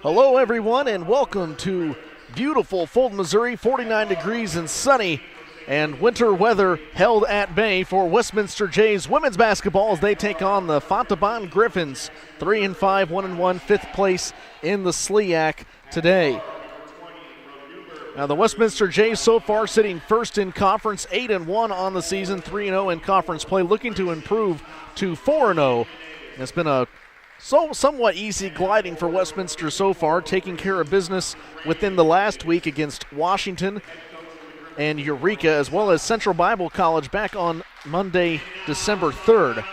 Hello everyone and welcome to beautiful Fulton, Missouri, 49 degrees and sunny, and winter weather held at bay for Westminster Jays women's basketball as they take on the Fontbonne Griffins, 3-5, 1-1, fifth place in the SLIAC today. Now the Westminster Jays so far sitting first in conference, 8-1 on the season, 3-0 in conference play, looking to improve to 4-0. It's been a somewhat easy gliding for Westminster so far, taking care of business within the last week against Washington and Eureka, as well as Central Bible College back on Monday, December 3rd.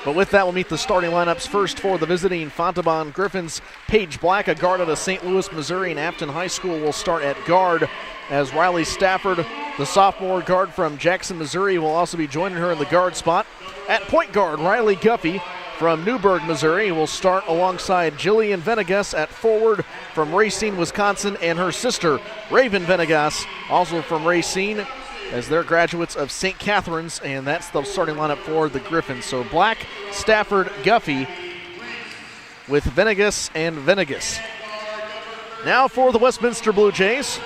But with that, we'll meet the starting lineups first for the visiting Fontbonne Griffins. Paige Black, a guard out of St. Louis, Missouri, and Afton High School, will start at guard, as Riley Stafford, the sophomore guard from Jackson, Missouri, will also be joining her in the guard spot. At point guard, Riley Guffey from Newburgh, Missouri, will start alongside Jillian Venegas at forward from Racine, Wisconsin, and her sister, Raven Venegas, also from Racine, as they're graduates of St. Catherine's, and that's the starting lineup for the Griffins. So Black, Stafford, Guffey with Venegas and Venegas. Now for the Westminster Blue Jays,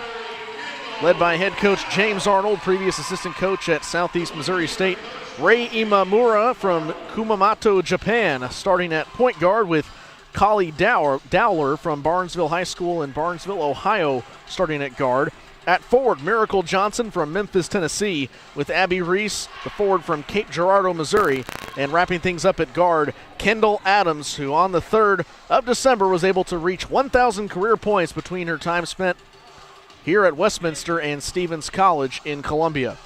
led by head coach James Arnold, previous assistant coach at Southeast Missouri State, Rei Imamura from Kumamoto, Japan, starting at point guard with Kali Dowler from Barnesville High School in Barnesville, Ohio, starting at guard. At forward, Miracle Johnson from Memphis, Tennessee, with Abby Reese, the forward from Cape Girardeau, Missouri. And wrapping things up at guard, Kendall Adams, who on the 3rd of December was able to reach 1,000 career points between her time spent here at Westminster and Stevens College in Columbia.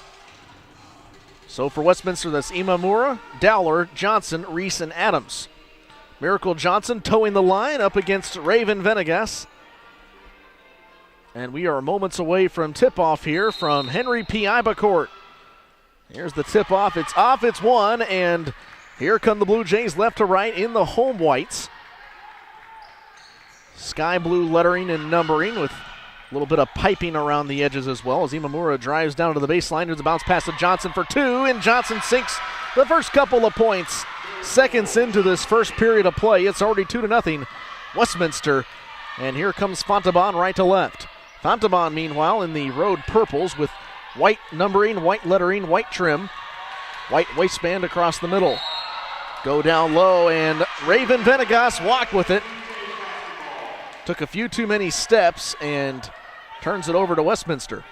So for Westminster, that's Imamura, Dowler, Johnson, Reese, and Adams. Miracle Johnson towing the line up against Raven Venegas. And we are moments away from tip-off here from Henry P. Ibacourt. Here's the tip-off. It's off, it's one, and here come the Blue Jays left to right in the home whites. Sky blue lettering and numbering with a little bit of piping around the edges as well, as Imamura drives down to the baseline. There's a bounce pass to Johnson for two, and Johnson sinks the first couple of points. Seconds into this first period of play, it's already 2-0 Westminster. And here comes Fontbonne right to left. Fontbonne, meanwhile, in the road purples with white numbering, white lettering, white trim, white waistband across the middle. Go down low, and Raven Venegas walked with it. Took a few too many steps and turns it over to Westminster.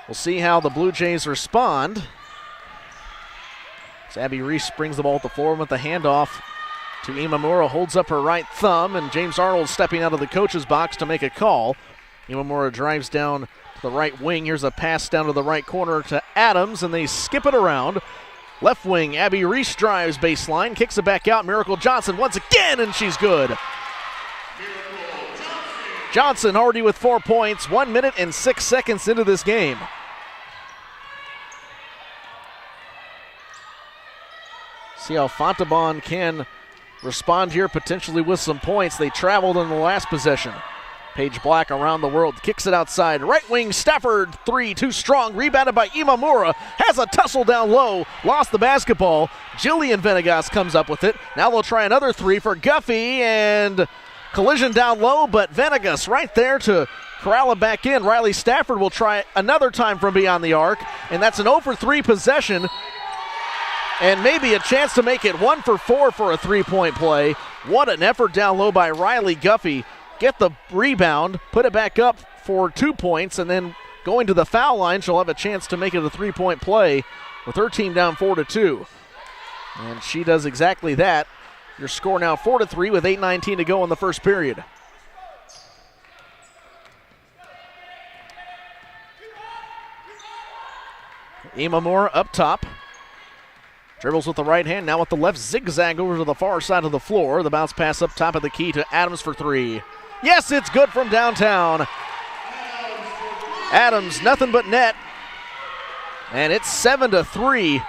We'll see how the Blue Jays respond. As Abby Reese brings the ball to the floor with the handoff to Imamura, holds up her right thumb, and James Arnold stepping out of the coach's box to make a call. Imamura drives down to the right wing. Here's a pass down to the right corner to Adams, and they skip it around. Left wing, Abby Reese drives baseline, kicks it back out. Miracle Johnson once again, and she's good. Johnson already with 4 points, 1 minute and 6 seconds into this game. See how Fontbonne can respond here, potentially with some points. They traveled in the last possession. Paige Black around the world, kicks it outside. Right wing, Stafford, three, too strong. Rebounded by Imamura, has a tussle down low, lost the basketball. Jillian Venegas comes up with it. Now they'll try another three for Guffey, and collision down low, but Venegas right there to corral it back in. Riley Stafford will try another time from beyond the arc, and that's an 0 for 3 possession, and maybe a chance to make it 1 for 4 for a three-point play. What an effort down low by Riley Guffey. Get the rebound, put it back up for 2 points, and then going to the foul line, she'll have a chance to make it a three-point play with her team down 4-2. And she does exactly that. Your score now 4-3 with 8:19 to go in the first period. Imamura up top. Dribbles with the right hand, now with the left, zigzag over to the far side of the floor. The bounce pass up top of the key to Adams for three. Yes, it's good from downtown. Adams, nothing but net. And it's 7-3.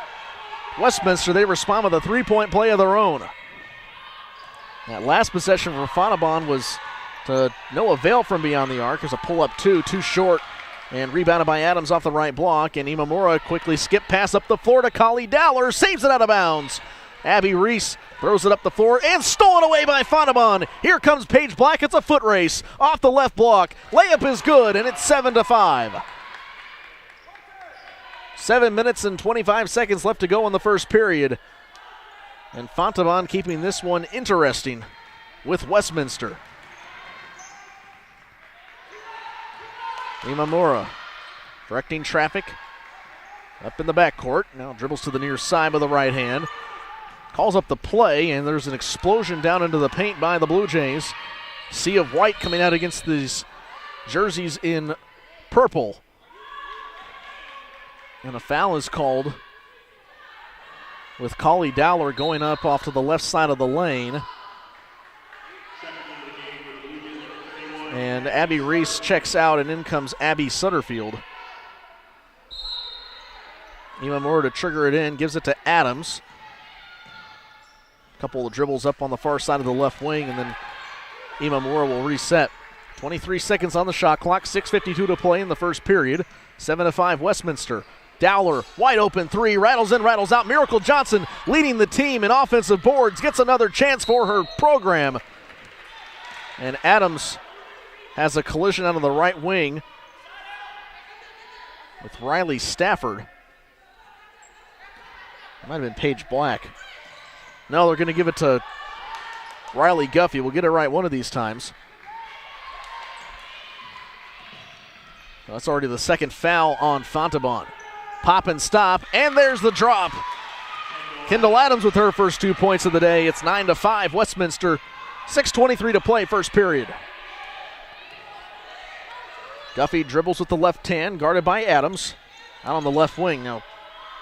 Westminster, they respond with a three-point play of their own. That last possession for Fontbonne was to no avail from beyond the arc. There's a pull-up too short. And rebounded by Adams off the right block. And Imamura quickly skip pass up the floor to Kali Dowler. Saves it out of bounds. Abby Reese throws it up the floor and stolen away by Fontbonne. Here comes Paige Black. It's a foot race off the left block. Layup is good, and it's 7-5. 7 minutes and 25 seconds left to go in the first period. And Fontbonne keeping this one interesting with Westminster. Imamura directing traffic up in the backcourt. Now dribbles to the near side with the right hand. Calls up the play, and there's an explosion down into the paint by the Blue Jays. Sea of white coming out against these jerseys in purple. And a foul is called with Collie Dowler going up off to the left side of the lane. And Abby Reese checks out, and in comes Abby Sutterfield. Imamura to trigger it in, gives it to Adams. Couple of dribbles up on the far side of the left wing, and then Imamura will reset. 23 seconds on the shot clock, 6:52 to play in the first period. 7-5 Westminster. Dowler, wide open three, rattles in, rattles out. Miracle Johnson leading the team in offensive boards, gets another chance for her program. And Adams has a collision out of the right wing with Riley Stafford. It might have been Paige Black. No, they're going to give it to Riley Guffey. We'll get it right one of these times. That's already the second foul on Fontbonne. Pop and stop, and there's the drop. Kendall Adams with her first 2 points of the day. It's 9-5 Westminster. 6:23 to play, first period. Guffey dribbles with the left hand, guarded by Adams. Out on the left wing. Now,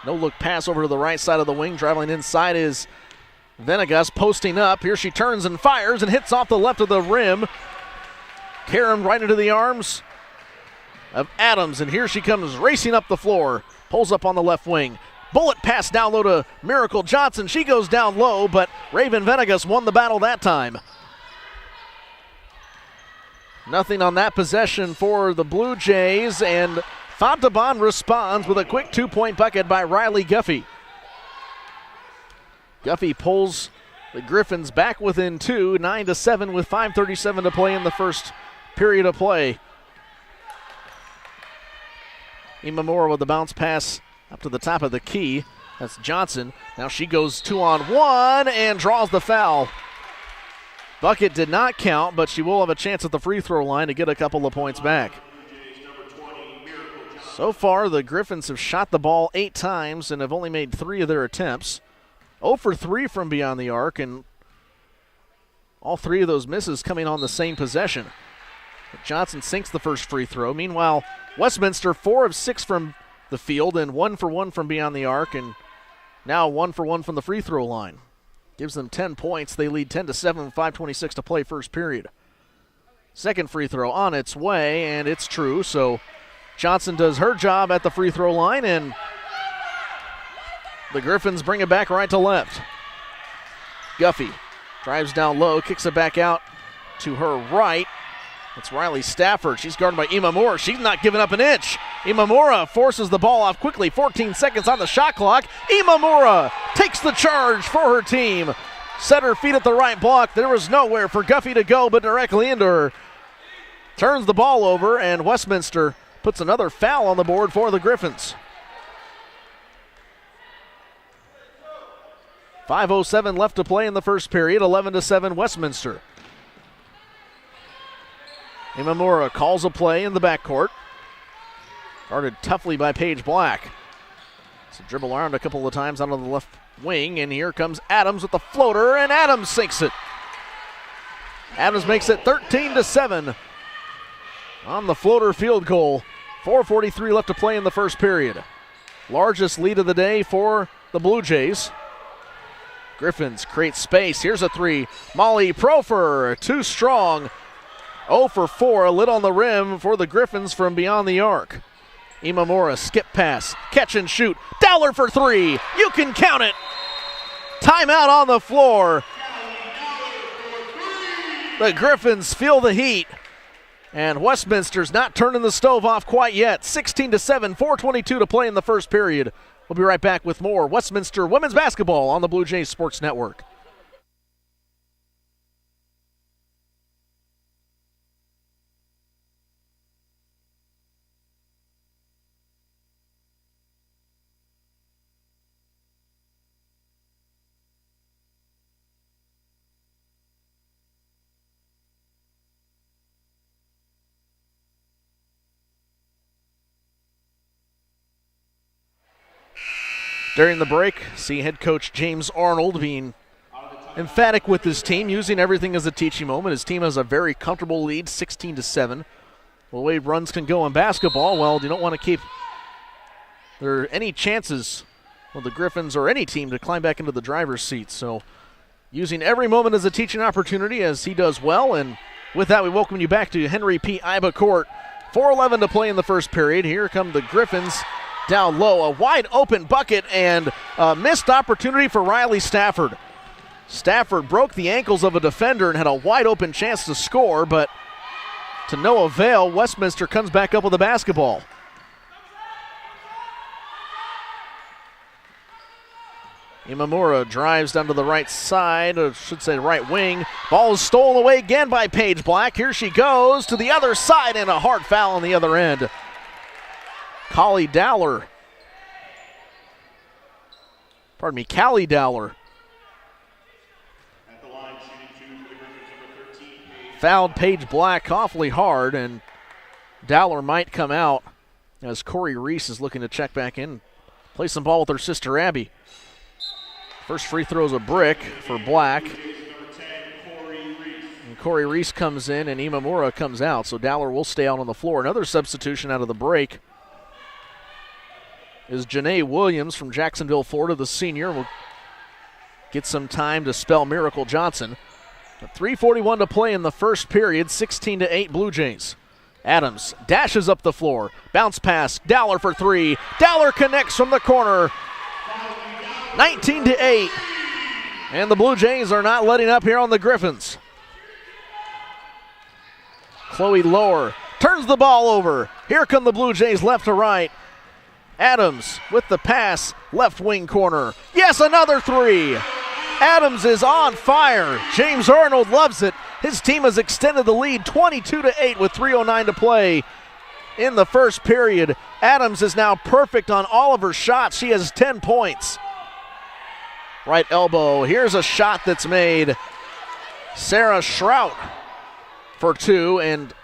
no look pass over to the right side of the wing. Traveling inside is Venegas posting up. Here she turns and fires and hits off the left of the rim. Karam right into the arms of Adams, and here she comes racing up the floor. Pulls up on the left wing. Bullet pass down low to Miracle Johnson. She goes down low, but Raven Venegas won the battle that time. Nothing on that possession for the Blue Jays, and Fontbonne responds with a quick 2-point bucket by Riley Guffey. Guffey pulls the Griffins back within 2, 9-7 with 5:37 to play in the first period of play. Imamura with the bounce pass up to the top of the key. That's Johnson. Now she goes 2-on-1 and draws the foul. Bucket did not count, but she will have a chance at the free throw line to get a couple of points back. So far, the Griffins have shot the ball 8 times and have only made 3 of their attempts. 0 for 3 from beyond the arc, and all 3 of those misses coming on the same possession. Johnson sinks the first free throw. Meanwhile, Westminster 4 of 6 from the field and 1 for 1 from beyond the arc, and now 1 for 1 from the free throw line. Gives them 10 points. They lead 10-7 with 5:26 to play first period. Second free throw on its way, and it's true. So Johnson does her job at the free throw line, and the Griffins bring it back right to left. Guffey drives down low, kicks it back out to her right. It's Riley Stafford. She's guarded by Imamura. She's not giving up an inch. Imamura forces the ball off quickly. 14 seconds on the shot clock. Imamura takes the charge for her team. Set her feet at the right block. There was nowhere for Guffey to go but directly into her. Turns the ball over, and Westminster puts another foul on the board for the Griffins. 5:07 left to play in the first period. 11-7 Westminster. Imamura calls a play in the backcourt. Guarded toughly by Paige Black. So dribble around a couple of times out of the left wing, and here comes Adams with the floater, and Adams sinks it. Adams makes it 13-7 on the floater field goal. 4:43 left to play in the first period. Largest lead of the day for the Blue Jays. Griffins create space. Here's a three. Molly Profer, too strong. 0 for 4, a lid on the rim for the Griffins from beyond the arc. Imamura, skip pass, catch and shoot. Dowler for 3. You can count it. Timeout on the floor. The Griffins feel the heat. And Westminster's not turning the stove off quite yet. 16-7, 4:22 to play in the first period. We'll be right back with more Westminster women's basketball on the Blue Jays Sports Network. During the break, see head coach James Arnold being emphatic with his team, using everything as a teaching moment. His team has a very comfortable lead, 16-7. The way runs can go in basketball, well, you don't want to keep there any chances of the Griffins or any team to climb back into the driver's seat. So using every moment as a teaching opportunity, as he does well. And with that, we welcome you back to Henry P. Iba Court. 4:11 to play in the first period. Here come the Griffins. Down low, a wide open bucket and a missed opportunity for Riley Stafford. Stafford broke the ankles of a defender and had a wide open chance to score, but to no avail. Westminster comes back up with the basketball. Imamura drives down to the right side, or should say right wing. Ball is stolen away again by Paige Black. Here she goes to the other side and a hard foul on the other end. Callie Dowler. Fouled Paige Black awfully hard, and Dowler might come out as Corey Reese is looking to check back in, play some ball with her sister Abby. First free throw's a brick for Black. And Corey Reese comes in and Imamura comes out, so Dowler will stay out on the floor. Another substitution out of the break is Janae Williams from Jacksonville, Florida, the senior. Will get some time to spell Miracle Johnson. 3:41 to play in the first period, 16-8 Blue Jays. Adams dashes up the floor. Bounce pass, Dowler for three. Dowler connects from the corner. 19-8. And the Blue Jays are not letting up here on the Griffins. Chloe Lower turns the ball over. Here come the Blue Jays left to right. Adams with the pass, left wing corner. Yes, another three. Adams is on fire. James Arnold loves it. His team has extended the lead 22-8 with 3:09 to play in the first period. Adams is now perfect on all of her shots. She has 10 points. Right elbow. Here's a shot that's made. Sarah Shrout for two, and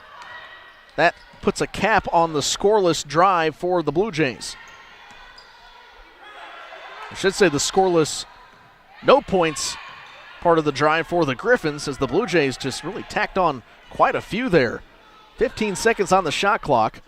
that puts a cap on the scoreless drive for the Blue Jays. I should say the scoreless no points part of the drive for the Griffins, as the Blue Jays just really tacked on quite a few there. 15 seconds on the shot clock.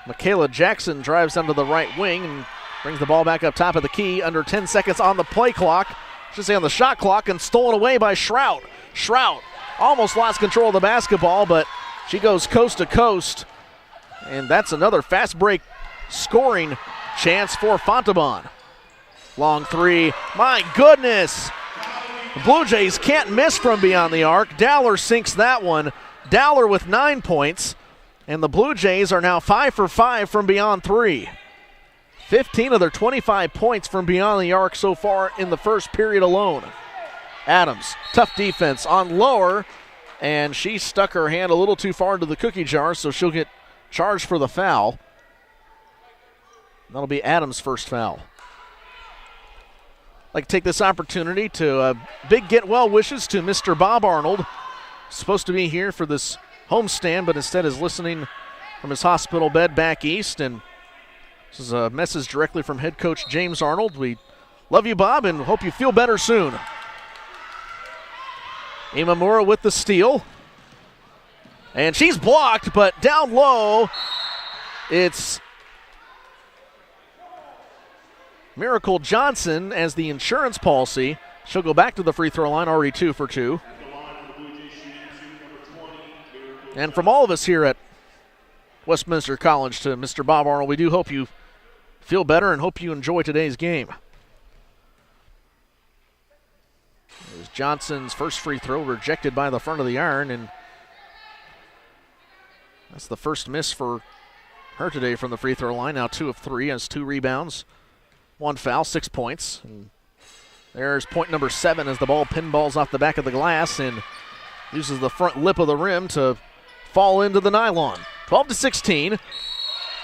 Michaela Jackson drives down to the right wing and brings the ball back up top of the key. Under 10 seconds on the play clock. I should say on the shot clock, and stolen away by Shrout. Shrout almost lost control of the basketball, but she goes coast to coast. And that's another fast break scoring chance for Fontbonne. Long three. My goodness. The Blue Jays can't miss from beyond the arc. Dowler sinks that one. Dowler with 9 points. And the Blue Jays are now 5 for 5 from beyond three. 15 of their 25 points from beyond the arc so far in the first period alone. Adams, tough defense on Lower, and she stuck her hand a little too far into the cookie jar, so she'll get charged for the foul. That'll be Adams' first foul. I'd like to take this opportunity to big get well wishes to Mr. Bob Arnold. Supposed to be here for this homestand, but instead is listening from his hospital bed back east. And this is a message directly from head coach James Arnold. We love you, Bob, and hope you feel better soon. Imamura with the steal. And she's blocked, but down low, it's Miracle Johnson as the insurance policy. She'll go back to the free throw line, already 2 for 2. And from all of us here at Westminster College to Mr. Bob Arnold, we do hope you feel better and hope you enjoy today's game. There's Johnson's first free throw rejected by the front of the iron, and that's the first miss for her today from the free throw line. Now 2 of 3, has 2 rebounds. One foul, 6 points. And there's point number 7 as the ball pinballs off the back of the glass and uses the front lip of the rim to fall into the nylon. 12-16.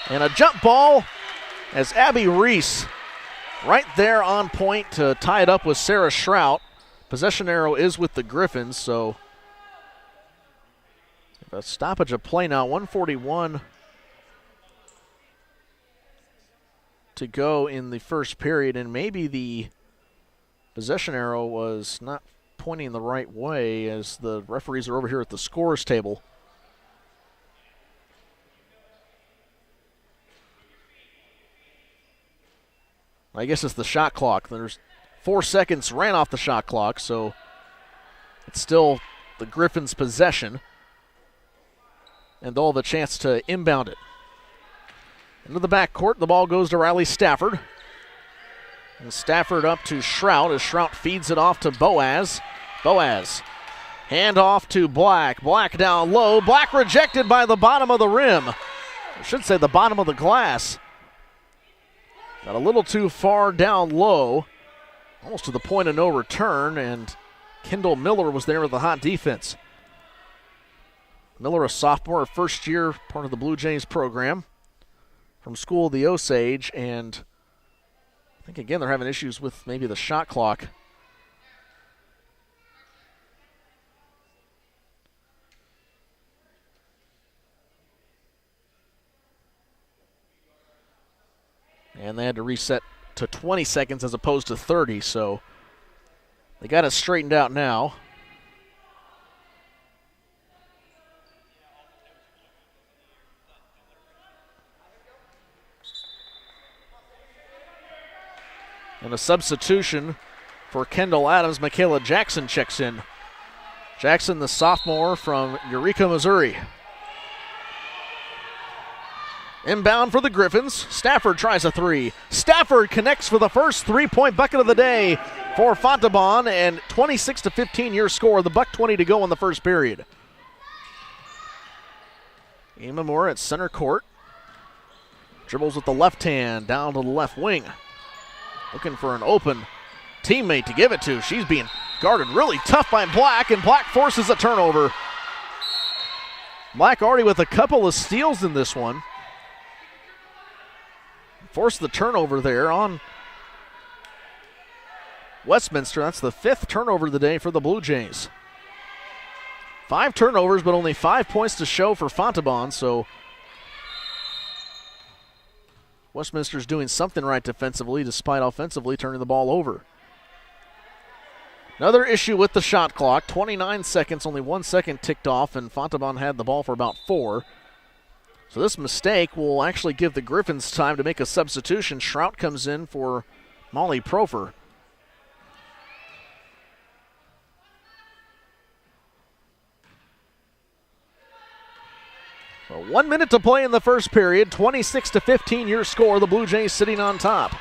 And a jump ball as Abby Reese right there on point to tie it up with Sarah Shrout. Possession arrow is with the Griffins, so a stoppage of play now. 1:41 to go in the first period, and maybe the possession arrow was not pointing the right way as the referees are over here at the scores table. I guess it's the shot clock. There's 4 seconds ran off the shot clock, so it's still the Griffins' possession. And they'll have a chance to inbound it. Into the backcourt, the ball goes to Riley Stafford. And Stafford up to Shrout as Shrout feeds it off to Boaz. Boaz, hand off to Black. Black down low. Black rejected by the bottom of the rim. I should say the bottom of the glass. Got a little too far down low, almost to the point of no return, and Kendall Miller was there with the hot defense. Miller, a sophomore, first year, part of the Blue Jays program from School of the Osage, and I think, again, they're having issues with maybe the shot clock. And they had to reset to 20 seconds as opposed to 30, so they got it straightened out now. And a substitution for Kendall Adams. Michaela Jackson checks in. Jackson, the sophomore from Eureka, Missouri. Inbound for the Griffins. Stafford tries a three. Stafford connects for the first three-point bucket of the day for Fontbonne, and 26-15 your score. The $1:20 to go in the first period. Imamura at center court. Dribbles with the left hand down to the left wing. Looking for an open teammate to give it to. She's being guarded really tough by Black, and Black forces a turnover. Black already with a couple of steals in this one. Forced the turnover there on Westminster. That's the 5th turnover of the day for the Blue Jays. 5 turnovers, but only 5 points to show for Fontbonne, so Westminster's doing something right defensively despite offensively turning the ball over. Another issue with the shot clock. 29 seconds, only 1 second ticked off, and Fontbonne had the ball for about 4. So this mistake will actually give the Griffins time to make a substitution. Shrout comes in for Molly Profer. So 1 minute to play in the first period. 26-15 your score. The Blue Jays sitting on top.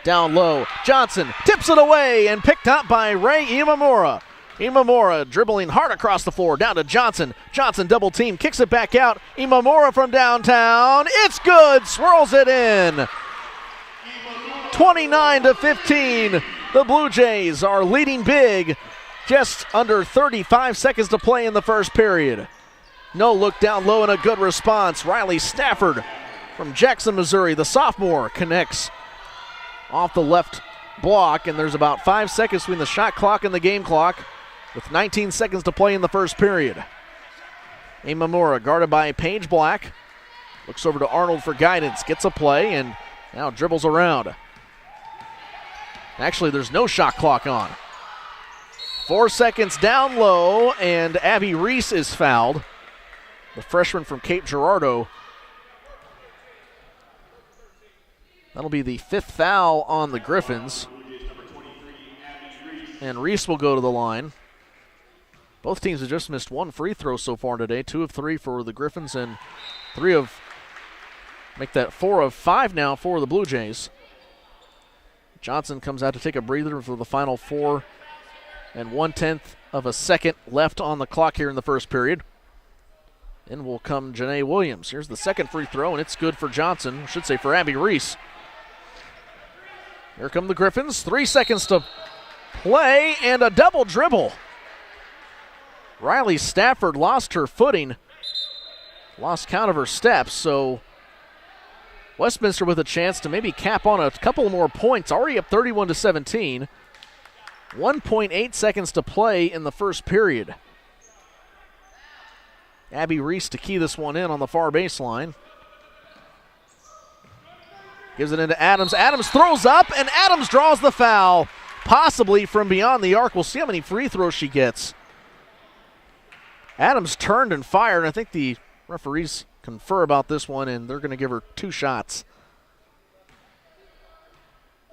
Down low, Johnson tips it away and picked up by Ray Imamura. Imamura dribbling hard across the floor, down to Johnson. Johnson double team, kicks it back out. Imamura from downtown. It's good, swirls it in. 29-15. The Blue Jays are leading big. Just under 35 seconds to play in the first period. No look down low and a good response. Riley Stafford from Jackson, Missouri, the sophomore, connects off the left block, and there's about 5 seconds between the shot clock and the game clock, with 19 seconds to play in the first period. Imamura guarded by Paige Black. Looks over to Arnold for guidance. Gets a play and now dribbles around. Actually, there's no shot clock on. 4 seconds down low, and Abby Reese is fouled. The freshman from Cape Girardeau. That'll be the 5th foul on the Griffins. And Reese will go to the line. Both teams have just missed 1 free throw so far today. 2 of 3 for the Griffins and 4 of 5 now for the Blue Jays. Johnson comes out to take a breather for the final 4 and 1/10 of a second left on the clock here in the first period. In will come Janae Williams. Here's the second free throw, and it's good for Johnson. I should say for Abby Reese. Here come the Griffins. 3 seconds to play and a double dribble. Riley Stafford lost her footing, lost count of her steps, so Westminster with a chance to maybe cap on a couple more points, already up 31-17. 1.8 seconds to play in the first period. Abby Reese to key this one in on the far baseline. Gives it into Adams. Adams throws up, and Adams draws the foul, possibly from beyond the arc. We'll see how many free throws she gets. Adams turned and fired. I think the referees confer about this one, and they're going to give her 2 shots.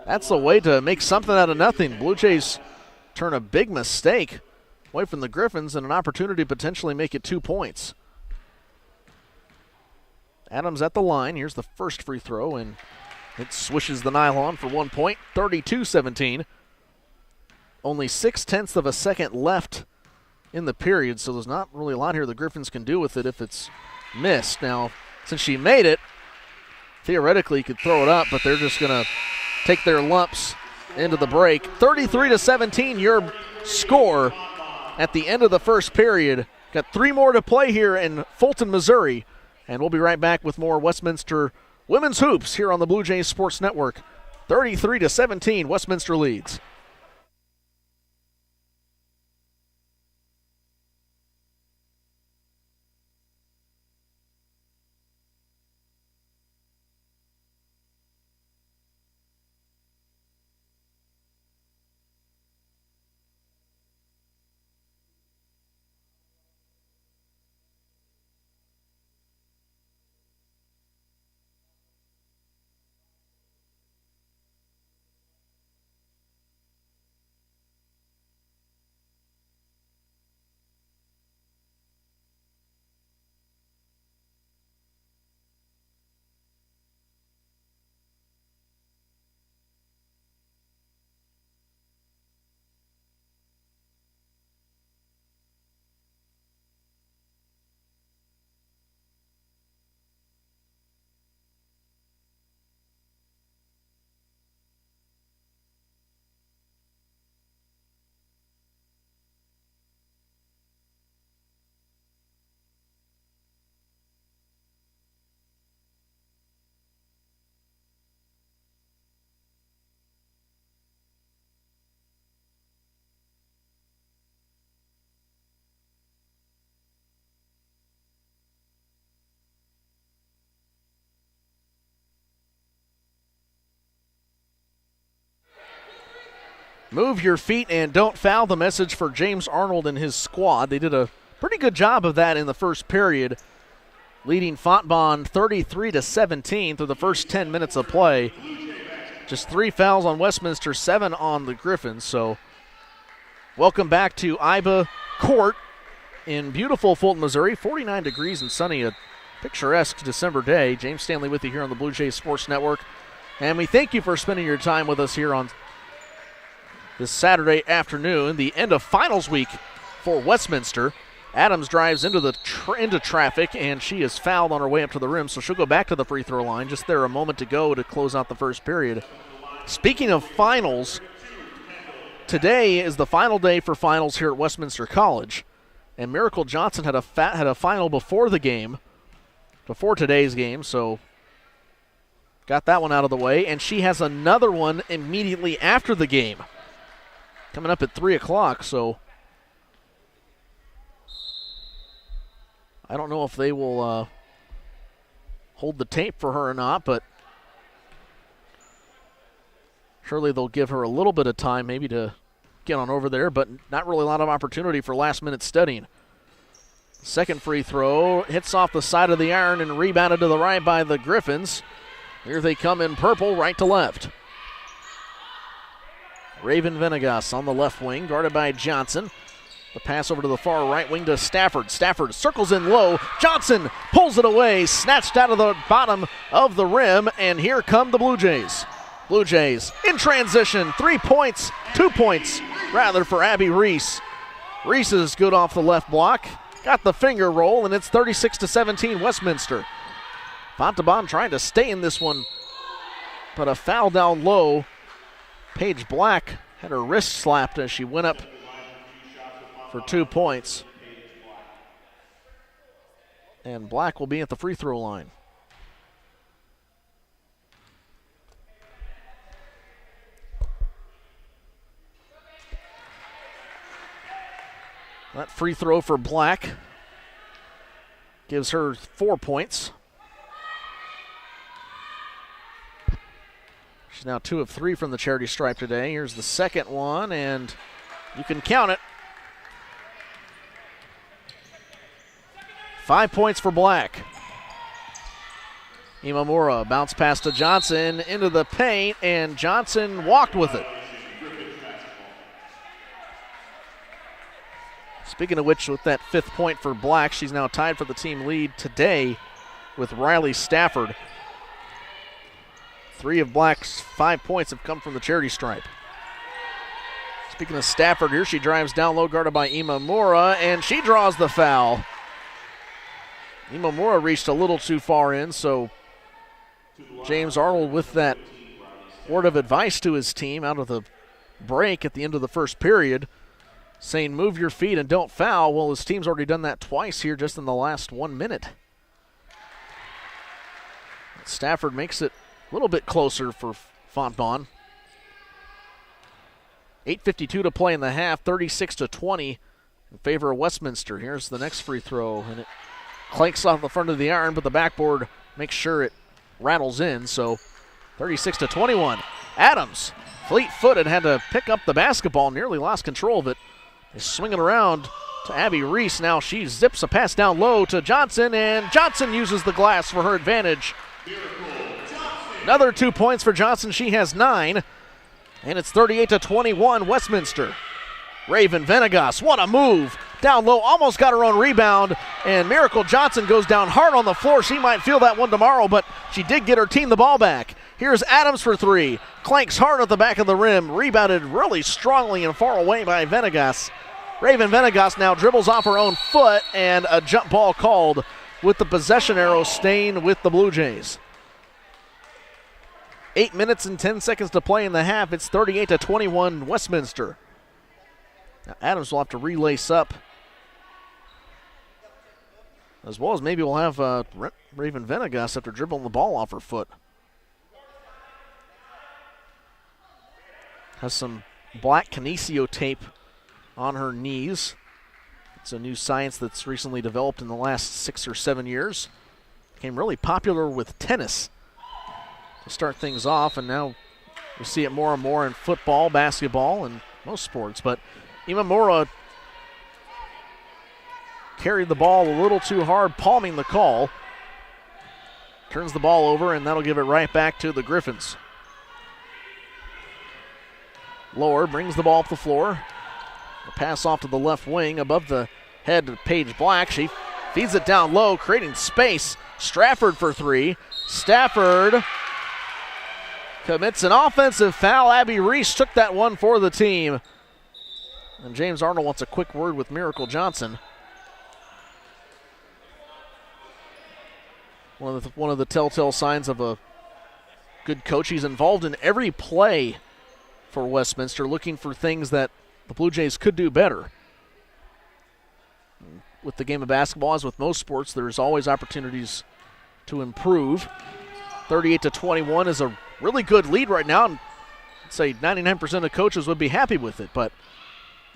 That's a way to make something out of nothing. Blue Jays turn a big mistake away from the Griffins and an opportunity to potentially make it 2 points. Adams at the line. Here's the first free throw, and it swishes the nylon for 1 point, 32-17. Only 0.6 of a second left in the period, so there's not really a lot here the Griffins can do with it if it's missed. Now, since she made it, theoretically you could throw it up, but they're just going to take their lumps into the break. 33-17, your score at the end of the first period. Got 3 more to play here in Fulton, Missouri, and we'll be right back with more Westminster women's hoops here on the Blue Jays Sports Network. 33-17, Westminster leads. Move your feet and don't foul, the message for James Arnold and his squad. They did a pretty good job of that in the first period, leading Fontbonne 33-17 through the first 10 minutes of play. Just 3 fouls on Westminster, 7 on the Griffins. So welcome back to Iba Court in beautiful Fulton, Missouri. 49 degrees and sunny, a picturesque December day. James Stanley with you here on the Blue Jays Sports Network. And we thank you for spending your time with us here on this Saturday afternoon, the end of finals week for Westminster. Adams drives into traffic, and she is fouled on her way up to the rim, so she'll go back to the free throw line. Just there a moment to go to close out the first period. Speaking of finals, today is the final day for finals here at Westminster College, and Miracle Johnson had a final before the game, before today's game, so got that one out of the way, and she has another one immediately after the game, coming up at 3 o'clock, so I don't know if they will hold the tape for her or not, but surely they'll give her a little bit of time maybe to get on over there, but not really a lot of opportunity for last-minute studying. Second free throw hits off the side of the iron and rebounded to the right by the Griffins. Here they come in purple, right to left. Raven Venegas on the left wing, guarded by Johnson. The pass over to the far right wing to Stafford. Stafford circles in low. Johnson pulls it away, snatched out of the bottom of the rim, and here come the Blue Jays. Blue Jays in transition, 3 points, 2 points, rather, for Abby Reese. Reese is good off the left block, got the finger roll, and it's 36-17 Westminster. Fontbonne trying to stay in this one, but a foul down low Paige Black had her wrist slapped as she went up for 2 points. And Black will be at the free throw line. That free throw for Black gives her 4 points. She's now 2 of 3 from the charity stripe today. Here's the second one, and you can count it. 5 points for Black. Imamura bounced pass to Johnson into the paint, and Johnson walked with it. Speaking of which, with that 5th point for Black, she's now tied for the team lead today with Riley Stafford. 3 of Black's 5 points have come from the charity stripe. Speaking of Stafford, here she drives down low, guarded by Imamura, and she draws the foul. Imamura reached a little too far in, so James Arnold with that word of advice to his team out of the break at the end of the first period, saying move your feet and don't foul. Well, his team's already done that twice here just in the last 1 minute. Stafford makes it a little bit closer for Fontbonne. 8:52 to play in the half, 36-20 in favor of Westminster. Here's the next free throw, and it clanks off the front of the iron, but the backboard makes sure it rattles in, so 36-21. Adams, fleet-footed, had to pick up the basketball, nearly lost control of it. They swing it around to Abby Reese. Now she zips a pass down low to Johnson, and Johnson uses the glass for her advantage. Another 2 points for Johnson. She has 9, and it's 38-21 Westminster. Raven Venegas, what a move. Down low, almost got her own rebound, and Miracle Johnson goes down hard on the floor. She might feel that one tomorrow, but she did get her team the ball back. Here's Adams for 3. Clanks hard at the back of the rim. Rebounded really strongly and far away by Venegas. Raven Venegas now dribbles off her own foot, and a jump ball called with the possession arrow staying with the Blue Jays. 8 minutes and 10 seconds to play in the half. It's 38-21 Westminster. Now Adams will have to relace up, as well as maybe we'll have Raven Venegas after dribbling the ball off her foot. Has some black kinesio tape on her knees. It's a new science that's recently developed in the last 6 or 7 years. Became really popular with tennis to start things off, and now we see it more and more in football, basketball, and most sports. But Imamura carried the ball a little too hard, palming the call. Turns the ball over, and that'll give it right back to the Griffins. Lower brings the ball up the floor. A pass off to the left wing above the head of Paige Black. She feeds it down low, creating space. Stafford for 3. Stafford commits an offensive foul. Abby Reese took that one for the team. And James Arnold wants a quick word with Miracle Johnson. One of the telltale signs of a good coach. He's involved in every play for Westminster, looking for things that the Blue Jays could do better. With the game of basketball, as with most sports, there's always opportunities to improve. 38-21 is a really good lead right now, and I'd say 99% of coaches would be happy with it, but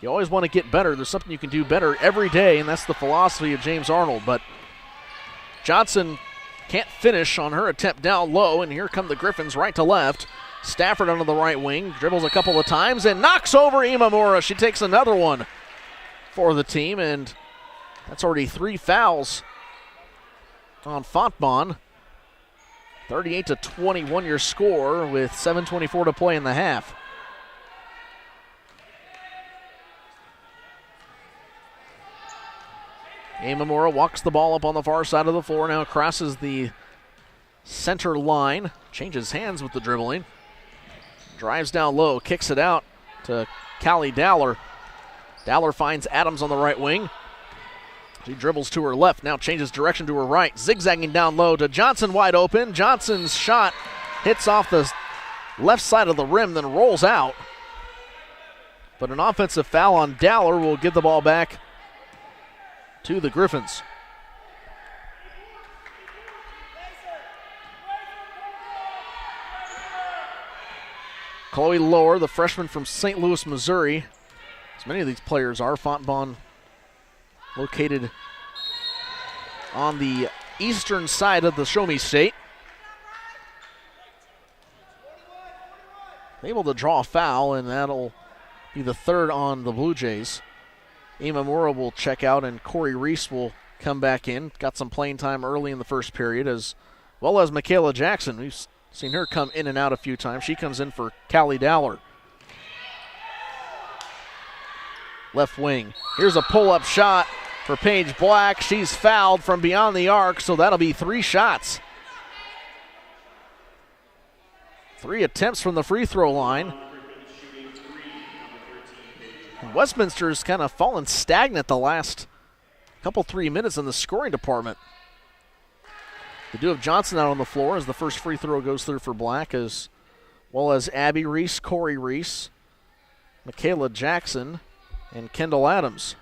you always want to get better. There's something you can do better every day, and that's the philosophy of James Arnold. But Johnson can't finish on her attempt down low, and here come the Griffins right to left. Stafford onto the right wing, dribbles a couple of times, and knocks over Imamura. She takes another one for the team, and that's already 3 fouls on Fontbonne. 38-21 your score with 7:24 to play in the half. Imamura walks the ball up on the far side of the floor, now crosses the center line, changes hands with the dribbling, drives down low, kicks it out to Callie Dowler. Dowler finds Adams on the right wing. She dribbles to her left, now changes direction to her right, zigzagging down low to Johnson wide open. Johnson's shot hits off the left side of the rim, then rolls out. But an offensive foul on Dowler will give the ball back to the Griffins. Chloe Lohr, the freshman from St. Louis, Missouri. As many of these players are. Fontbonne located on the eastern side of the Show Me State. Able to draw a foul, and that'll be the third on the Blue Jays. Imamura will check out, and Corey Reese will come back in. Got some playing time early in the first period, as well as Michaela Jackson. We've seen her come in and out a few times. She comes in for Callie Dowler. Left wing. Here's a pull-up shot for Paige Black. She's fouled from beyond the arc, so that'll be 3 shots. 3 attempts from the free throw line. Westminster's kind of fallen stagnant the last couple 3 minutes in the scoring department. They do have Johnson out on the floor as the first free throw goes through for Black, as well as Abby Reese, Corey Reese, Michaela Jackson, and Kendall Adams.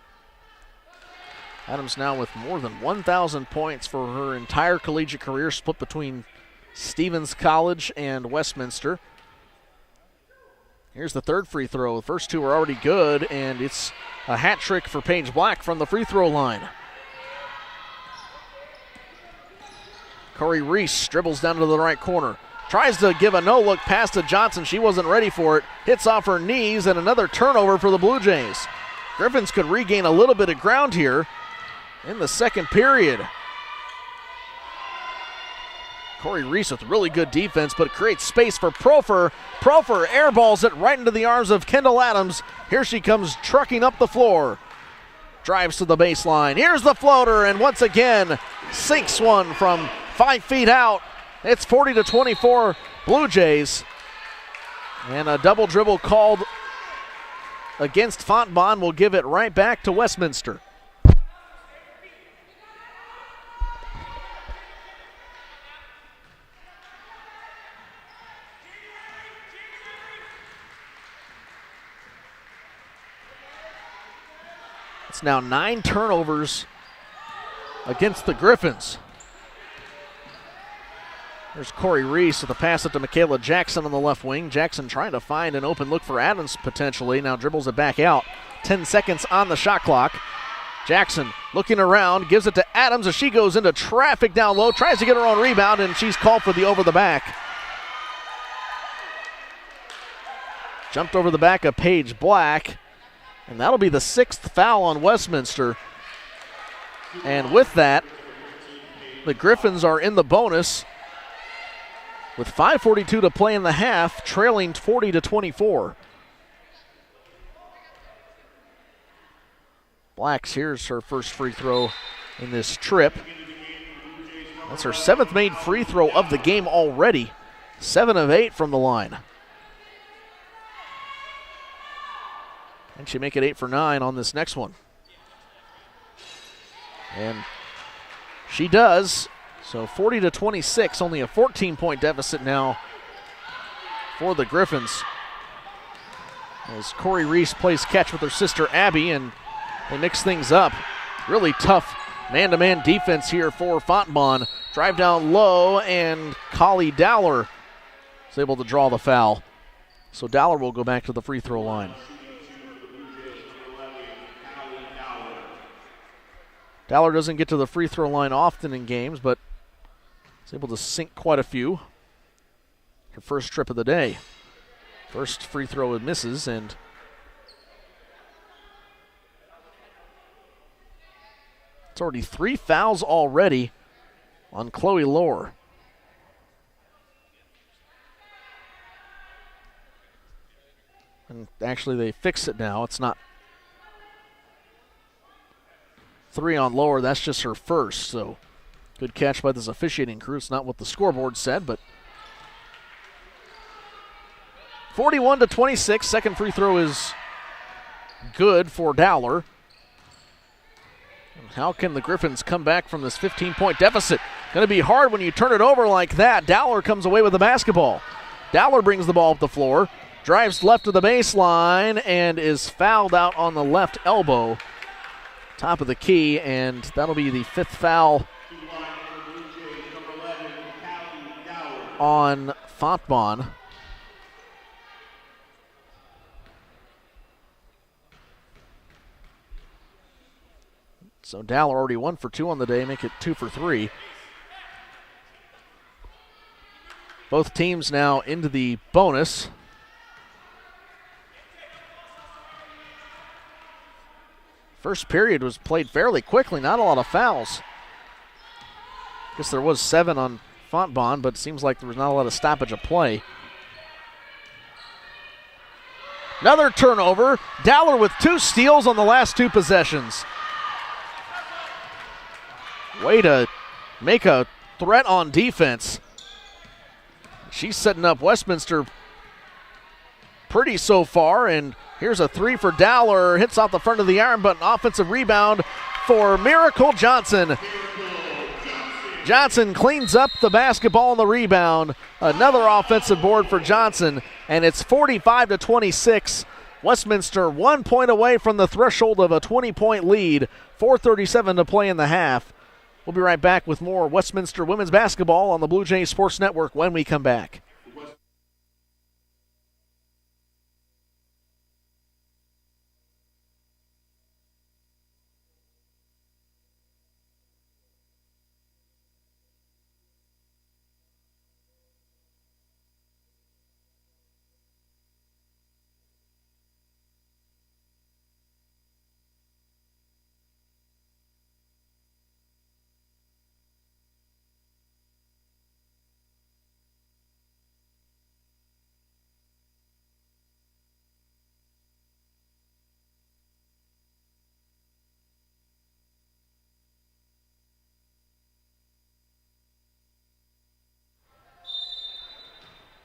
Adams now with more than 1,000 points for her entire collegiate career, split between Stevens College and Westminster. Here's the third free throw. The first 2 are already good, and it's a hat trick for Paige Black from the free throw line. Corey Reese dribbles down to the right corner. Tries to give a no-look pass to Johnson. She wasn't ready for it. Hits off her knees, and another turnover for the Blue Jays. Griffins could regain a little bit of ground here in the second period. Corey Reese with really good defense, but creates space for Profer. Profer airballs it right into the arms of Kendall Adams. Here she comes trucking up the floor. Drives to the baseline. Here's the floater, and once again sinks one from 5 feet out. It's 40-24 Blue Jays. And a double dribble called against Fontbonne will give it right back to Westminster. It's now 9 turnovers against the Griffins. There's Corey Reese with a pass up to Michaela Jackson on the left wing. Jackson trying to find an open look for Adams potentially. Now dribbles it back out. 10 seconds on the shot clock. Jackson looking around, gives it to Adams as she goes into traffic down low. Tries to get her own rebound, and she's called for the over the back. Jumped over the back of Paige Black. And that'll be the 6th foul on Westminster. And with that, the Griffins are in the bonus with 5:42 to play in the half, trailing 40-24. Black's, here's her first free throw in this trip. That's her 7th made free throw of the game already. 7 of 8 from the line. And she make it 8 for 9 on this next one. And she does. So 40-26, only a 14-point deficit now for the Griffins. As Corey Reese plays catch with her sister Abby, and they mix things up. Really tough man-to-man defense here for Fontbonne. Drive down low, and Callie Dowler is able to draw the foul. So Dowler will go back to the free throw line. Dowler doesn't get to the free throw line often in games, but is able to sink quite a few. Her first trip of the day. First free throw it misses, and it's already 3 fouls already on Chloe Lohr. And actually they fix it now. It's not 3 on Lohr, that's just her first, so good catch by this officiating crew. It's not what the scoreboard said, but 41-26, second free throw is good for Dowler. And how can the Griffins come back from this 15-point deficit? Going to be hard when you turn it over like that. Dowler comes away with the basketball. Dowler brings the ball up the floor, drives left to the baseline, and is fouled out on the left elbow. Top of the key, and that'll be the 5th foul on Fontbonne. So Dowler already 1 for 2 on the day, make it 2 for 3. Both teams now into the bonus. First period was played fairly quickly, not a lot of fouls. Guess there was 7 on Fontbonne, but it seems like there was not a lot of stoppage of play. Another turnover. Dowler with 2 steals on the last 2 possessions. Way to make a threat on defense. She's setting up Westminster pretty so far, and here's a 3 for Dowler. Hits off the front of the iron, but an offensive rebound for Miracle Johnson. Johnson cleans up the basketball on the rebound. Another offensive board for Johnson, and it's 45-26. Westminster 1 point away from the threshold of a 20-point lead. 4:37 to play in the half. We'll be right back with more Westminster women's basketball on the Blue Jays Sports Network when we come back.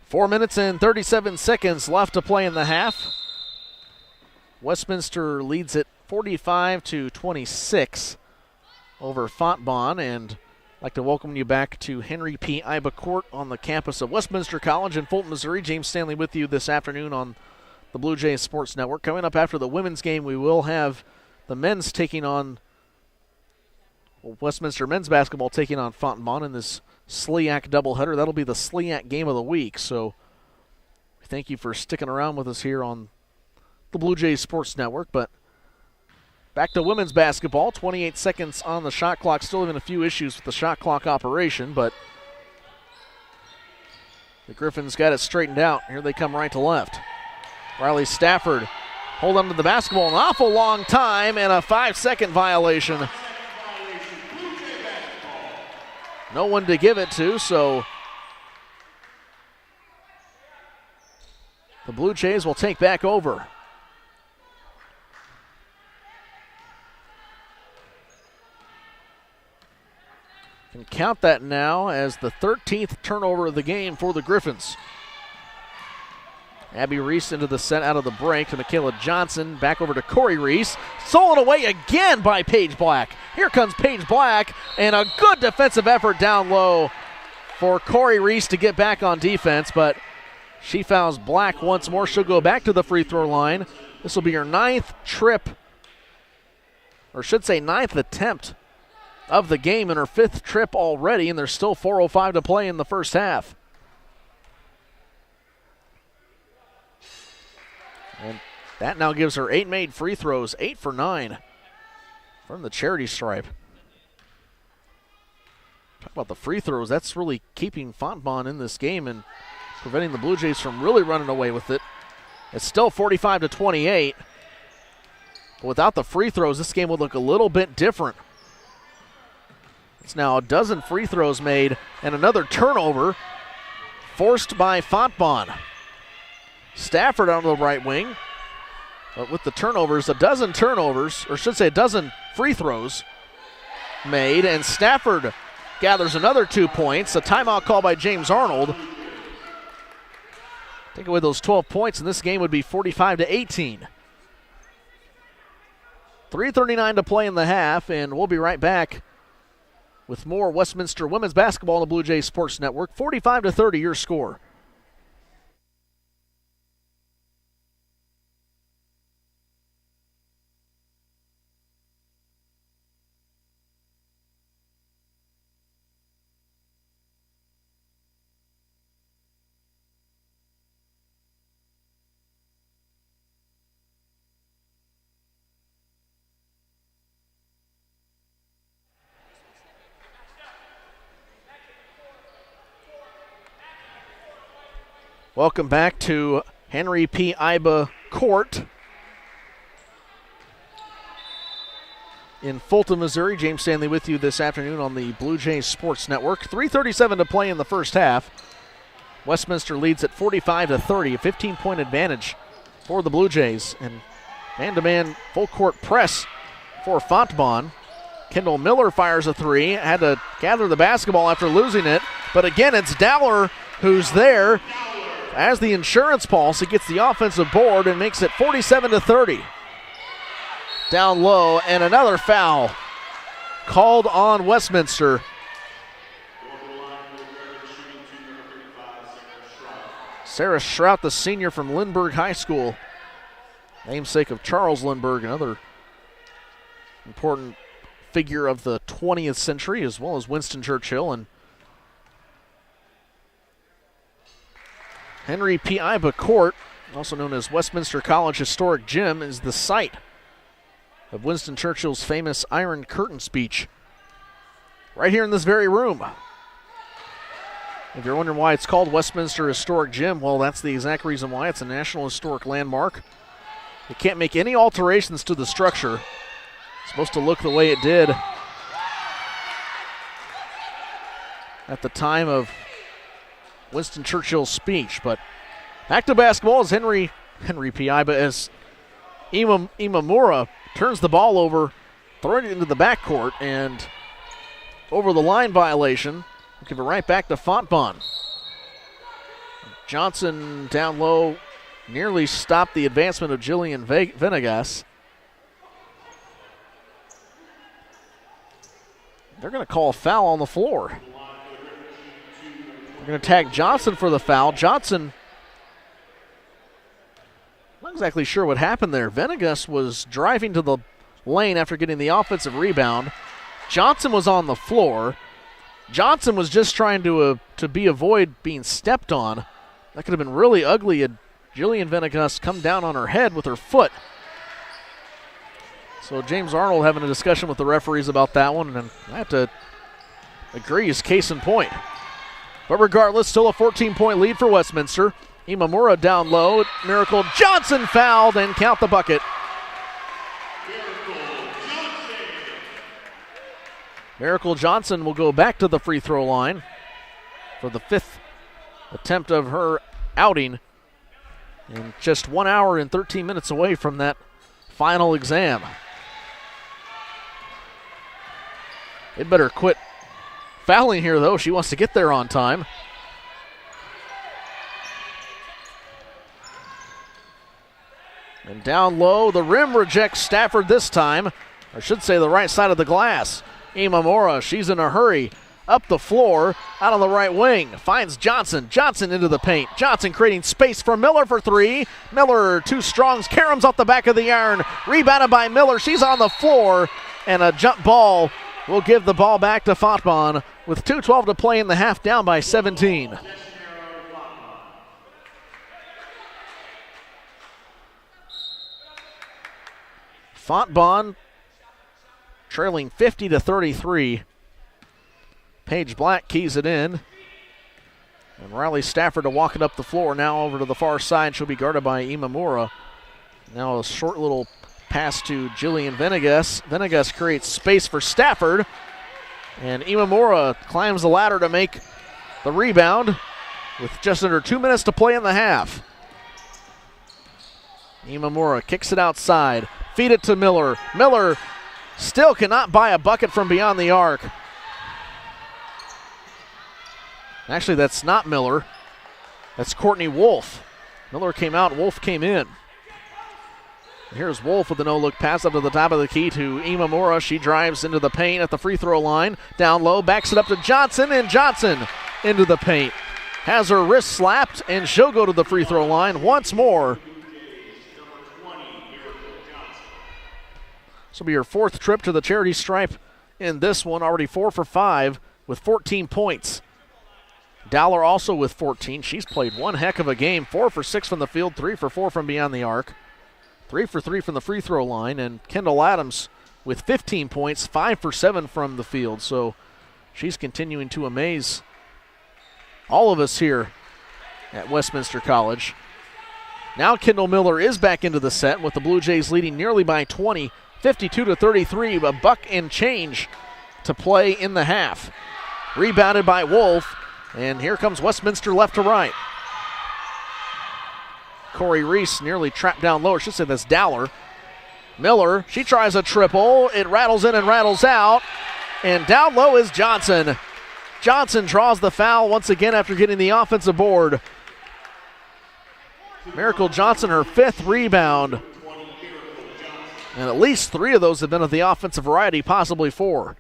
Four minutes and 37 seconds left to play in the half. Westminster leads it 45-26 over Fontbonne, and I'd like to welcome you back to Henry P. Iba Court on the campus of Westminster College in Fulton, Missouri. James Stanley with you this afternoon on the Blue Jays Sports Network. Coming up after the women's game, we will have the men's taking on Westminster men's basketball taking on Fontbonne in this SLIAC doubleheader. That'll be the SLIAC game of the week. So thank you for sticking around with us here on the Blue Jays Sports Network. But back to women's basketball. 28 seconds on the shot clock. Still having a few issues with the shot clock operation, but the Griffins got it straightened out. Here they come right to left. Riley Stafford hold on to the basketball an awful long time, and a 5-second violation. No one to give it to, so the Blue Jays will take back over. Can count that now as the 13th turnover of the game for the Griffins. Abby Reese into the set out of the break to Michaela Johnson. Back over to Corey Reese. Stolen away again by Paige Black. Here comes Paige Black, and a good defensive effort down low for Corey Reese to get back on defense, but she fouls Black once more. She'll go back to the free throw line. This will be her 9th trip, or should say 9th attempt of the game, and her 5th trip already, and there's still 4:05 to play in the first half. And that now gives her 8 made free throws, 8 for 9 from the charity stripe. Talk about the free throws. That's really keeping Fontbonne in this game and preventing the Blue Jays from really running away with it. It's still 45-28. But without the free throws, this game would look a little bit different. It's now a dozen free throws made and another turnover forced by Fontbonne. Stafford on the right wing. But with the turnovers, a dozen turnovers, or should say a dozen free throws made, and Stafford gathers another 2 points. A timeout call by James Arnold. Take away those 12 points, and this game would be 45-18. 3:39 to play in the half, and we'll be right back with more Westminster women's basketball on the Blue Jays Sports Network. 45-30 your score. Welcome back to Henry P. Iba Court in Fulton, Missouri. James Stanley with you this afternoon on the Blue Jays Sports Network. 3:37 to play in the first half. Westminster leads at 45-30, a 15-point advantage for the Blue Jays. And man-to-man full-court press for Fontbonne. Kendall Miller fires a three, had to gather the basketball after losing it. But again, it's Dowler who's there. As the insurance pulse, he gets the offensive board and makes it 47-30. Down low, and another foul called on Westminster. Sarah Schrout, the senior from Lindbergh High School, namesake of Charles Lindbergh, another important figure of the 20th century, as well as Winston Churchill. And Henry P. Iba Court, also known as Westminster College Historic Gym, is the site of Winston Churchill's famous Iron Curtain speech, right here in this very room. If you're wondering why it's called Westminster Historic Gym, well, that's the exact reason why. It's a National Historic Landmark. You can't make any alterations to the structure. It's supposed to look the way it did at the time of Winston Churchill's speech. But back to basketball as Henry P. Iba, as Imamura turns the ball over, throwing it into the backcourt, and over the line violation. We'll give it right back to Fontbonne. Johnson down low, nearly stopped the advancement of Jillian Venegas. They're going to call a foul on the floor. They're going to tag Johnson for the foul. Johnson, not exactly sure what happened there. Venegas was driving to the lane after getting the offensive rebound. Johnson was on the floor. Johnson was just trying to avoid being stepped on. That could have been really ugly had Jillian Venegas come down on her head with her foot. So James Arnold having a discussion with the referees about that one, and I have to agree, is case in point. But regardless, still a 14-point lead for Westminster. Imamura down low. Miracle Johnson fouled, and count the bucket. Miracle Johnson will go back to the free throw line for the fifth attempt of her outing, and just 1 hour and 13 minutes away from that final exam. They'd better quit fouling here, though. She wants to get there on time. And down low, the rim rejects Stafford this time. Or I should say the right side of the glass. Imamura, she's in a hurry. Up the floor, out on the right wing. Finds Johnson. Johnson into the paint. Johnson creating space for Miller for three. Miller, two strongs. Karams off the back of the iron. Rebounded by Miller. She's on the floor. And a jump ball will give the ball back to Fontbonne with 2:12 to play in the half, down by 17. Fontbonne trailing 50-33. Paige Black keys it in. And Riley Stafford to walk it up the floor. Now over to the far side. She'll be guarded by Imamura. Now a short little pass to Jillian Venegas. Venegas creates space for Stafford. And Imamura climbs the ladder to make the rebound with just under 2 minutes to play in the half. Imamura kicks it outside. Feed it to Miller. Miller still cannot buy a bucket from beyond the arc. Actually, that's not Miller. That's Courtney Wolf. Miller came out, Wolf came in. Here's Wolf with a no-look pass up to the top of the key to Imamura. She drives into the paint at the free throw line. Down low, backs it up to Johnson, and Johnson into the paint. Has her wrist slapped, and she'll go to the free throw line once more. This will be her fourth trip to the charity stripe in this one. Already 4 for 5 with 14 points. Dowler also with 14. She's played one heck of a game. 4 for 6 from the field, 3 for 4 from beyond the arc. 3 for 3 from the free throw line. And Kendall Adams with 15 points, 5 for 7 from the field. So she's continuing to amaze all of us here at Westminster College. Now Kendall Miller is back into the set with the Blue Jays leading nearly by 20, 52-33, a buck and change to play in the half. Rebounded by Wolf, and here comes Westminster left to right. Corey Reese nearly trapped down low. I should say that's Dowler. Miller, she tries a triple. It rattles in and rattles out, and down low is Johnson. Johnson draws the foul once again after getting the offensive board. Miracle Johnson, her 5th rebound. And at least 3 of those have been of the offensive variety, possibly 4.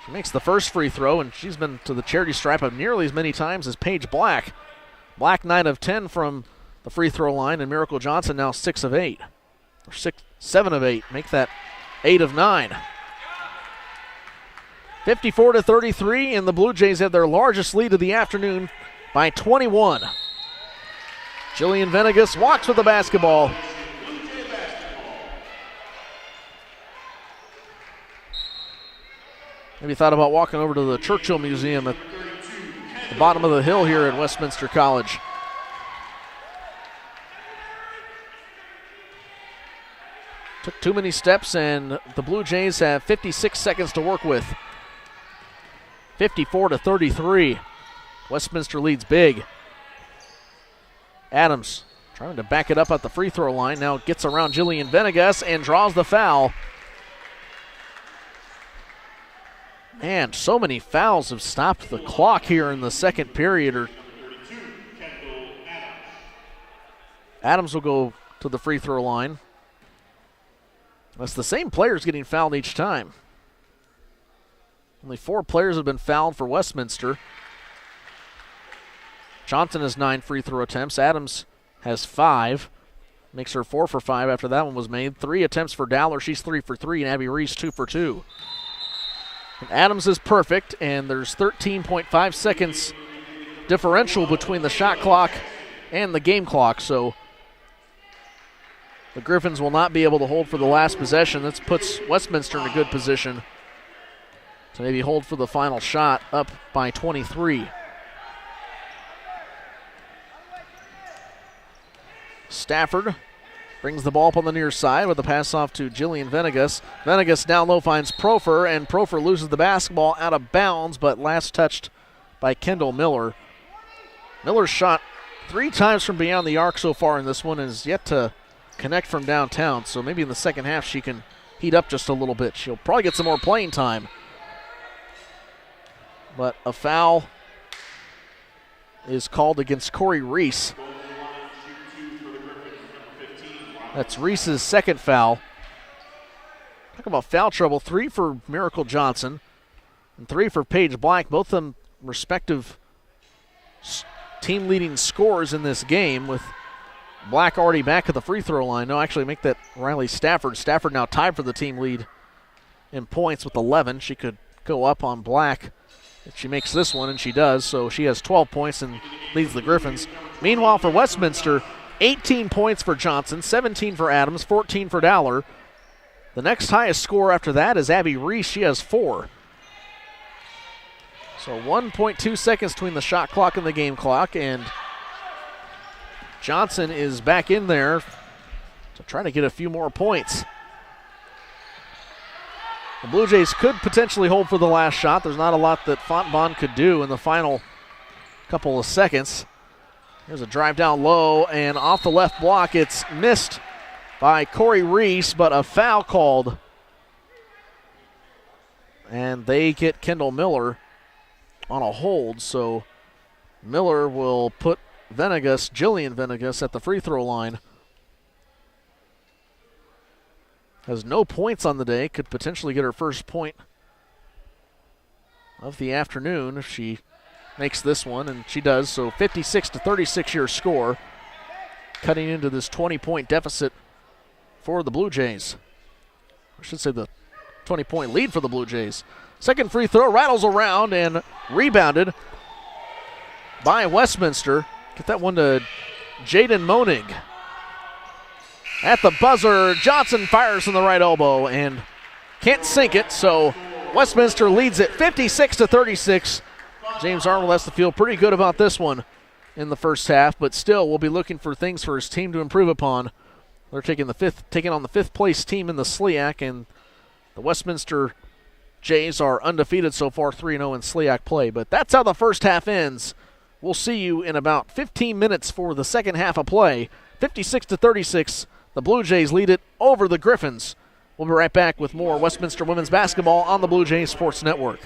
She makes the first free throw, and she's been to the charity stripe of nearly as many times as Paige Black. Black 9 of 10 from the free throw line, and Miracle Johnson now 6 of 8. Or 7 of 8. Make that 8 of 9. 54-33, and the Blue Jays have their largest lead of the afternoon by 21. Jillian Venegas walks with the basketball. Maybe thought about walking over to the Churchill Museum at the bottom of the hill here at Westminster College. Took too many steps, and the Blue Jays have 56 seconds to work with. 54-33. Westminster leads big. Adams trying to back it up at the free throw line. Now gets around Jillian Venegas and draws the foul. Man, so many fouls have stopped the clock here in the second period. Adams will go to the free throw line. That's the same players getting fouled each time. Only 4 players have been fouled for Westminster. Johnson has 9 free throw attempts. Adams has 5. Makes her 4 for 5 after that one was made. 3 attempts for Dowler. She's 3 for 3. And Abby Reese 2 for 2. And Adams is perfect, and there's 13.5 seconds differential between the shot clock and the game clock. So the Griffins will not be able to hold for the last possession. This puts Westminster in a good position to maybe hold for the final shot, up by 23. Stafford brings the ball up on the near side with a pass off to Jillian Venegas. Venegas down low finds Profer, and Profer loses the basketball out of bounds, but last touched by Kendall Miller. Miller shot 3 times from beyond the arc so far in this one and is yet to connect from downtown, so maybe in the second half she can heat up just a little bit. She'll probably get some more playing time. But a foul is called against Corey Reese. That's Reese's second foul. Talk about foul trouble. 3 for Miracle Johnson and 3 for Paige Black. Both of them respective team-leading scores in this game, with Black already back at the free throw line. No, actually make that Riley Stafford. Stafford now tied for the team lead in points with 11. She could go up on Black if she makes this one, and she does. So she has 12 points and leads the Griffins. Meanwhile, for Westminster, 18 points for Johnson, 17 for Adams, 14 for Dowler. The next highest score after that is Abby Reese. She has 4. So 1.2 seconds between the shot clock and the game clock, and Johnson is back in there to try to get a few more points. The Blue Jays could potentially hold for the last shot. There's not a lot that Fontbonne could do in the final couple of seconds. Here's a drive down low, and off the left block, it's missed by Corey Reese, but a foul called. And they get Kendall Miller on a hold, so Miller will put Jillian Venegas, at the free throw line. Has no points on the day, could potentially get her first point of the afternoon if she makes this one, and she does. So 56-36 your score, cutting into this 20-point deficit for the Blue Jays. I should say the 20-point lead for the Blue Jays. Second free throw rattles around and rebounded by Westminster. Get that one to Jaden Monig. At the buzzer, Johnson fires from the right elbow and can't sink it, so Westminster leads it 56-36. James Arnold has to feel pretty good about this one in the first half, but still we'll be looking for things for his team to improve upon. They're taking on the fifth place team in the SLIAC, and the Westminster Jays are undefeated so far, 3-0 in SLIAC play. But that's how the first half ends. We'll see you in about 15 minutes for the second half of play. 56-36, the Blue Jays lead it over the Griffins. We'll be right back with more Westminster women's basketball on the Blue Jays Sports Network.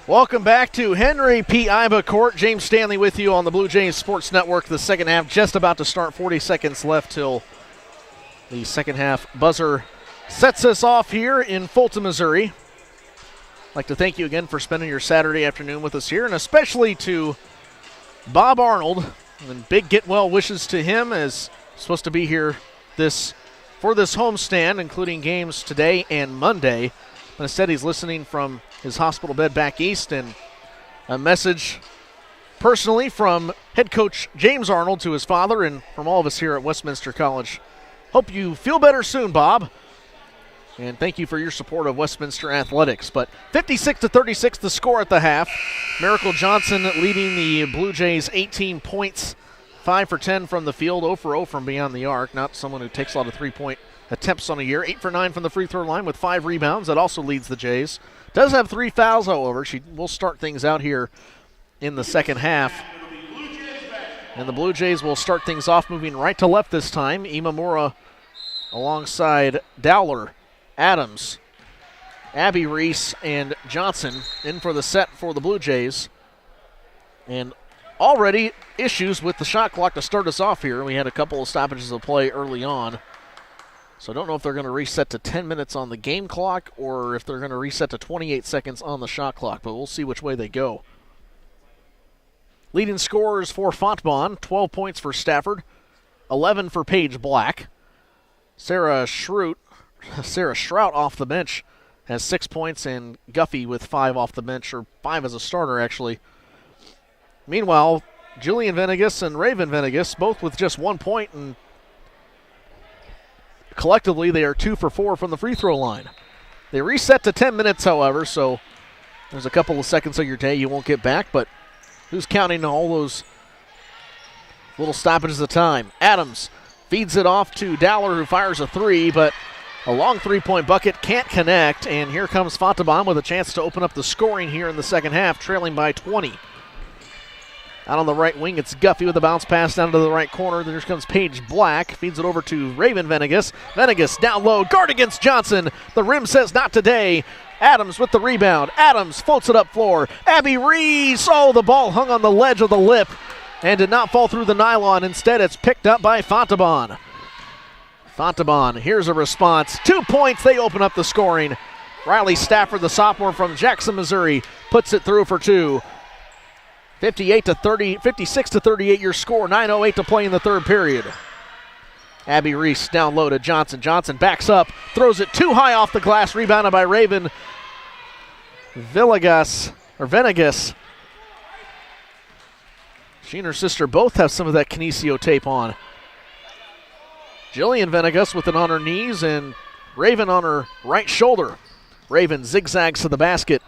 Welcome back to Henry P. Iba Court. James Stanley with you on the Blue Jays Sports Network. The second half just about to start. 40 seconds left till the second half buzzer sets us off here in Fulton, Missouri. I'd like to thank you again for spending your Saturday afternoon with us here, and especially to Bob Arnold. And big get well wishes to him, as supposed to be here for this homestand, including games today and Monday. But instead, he's listening from his hospital bed back east, and a message personally from head coach James Arnold to his father and from all of us here at Westminster College. Hope you feel better soon, Bob. And thank you for your support of Westminster Athletics. But 56-36 the score at the half. Miracle Johnson leading the Blue Jays 18 points, 5 for 10 from the field, 0 for 0 from beyond the arc. Not someone who takes a lot of three-point attempts on a year. 8 for 9 from the free throw line with 5 rebounds. That also leads the Jays. Does have 3 fouls, however. She will start things out here in the second half. And the Blue Jays will start things off moving right to left this time. Imamura alongside Dowler, Adams, Abby Reese, and Johnson in for the set for the Blue Jays. And already issues with the shot clock to start us off here. We had a couple of stoppages of play early on. So I don't know if they're going to reset to 10 minutes on the game clock or if they're going to reset to 28 seconds on the shot clock, but we'll see which way they go. Leading scorers for Fontbonne, 12 points for Stafford, 11 for Paige Black. Sarah Shrout off the bench has 6 points, and Guffey with 5 off the bench, or 5 as a starter, actually. Meanwhile, Julian Venegas and Raven Venegas, both with just 1 point, and collectively they are 2 for 4 from the free throw line. They reset to 10 minutes, however, so there's a couple of seconds of your day you won't get back, but who's counting all those little stoppages of time? Adams feeds it off to Dowler, who fires a 3, but a long three-point bucket can't connect, and here comes Fontbonne with a chance to open up the scoring here in the second half, trailing by 20. Out on the right wing, it's Guffey with a bounce pass down to the right corner. Then here comes Paige Black, feeds it over to Raven Venegas. Venegas down low, guard against Johnson. The rim says not today. Adams with the rebound. Adams floats it up floor. Abby Reese, the ball hung on the ledge of the lip and did not fall through the nylon. Instead, it's picked up by Fontbonne. Fontbonne, here's a response. 2 points, they open up the scoring. Riley Stafford, the sophomore from Jackson, Missouri, puts it through for 2. 56-38 your score, 9:08 to play in the third period. Abby Reese down low to Johnson. Johnson backs up, throws it too high off the glass, rebounded by Raven Venegas. She and her sister both have some of that kinesio tape on. Jillian Venegas with it on her knees and Raven on her right shoulder. Raven zigzags to the basket.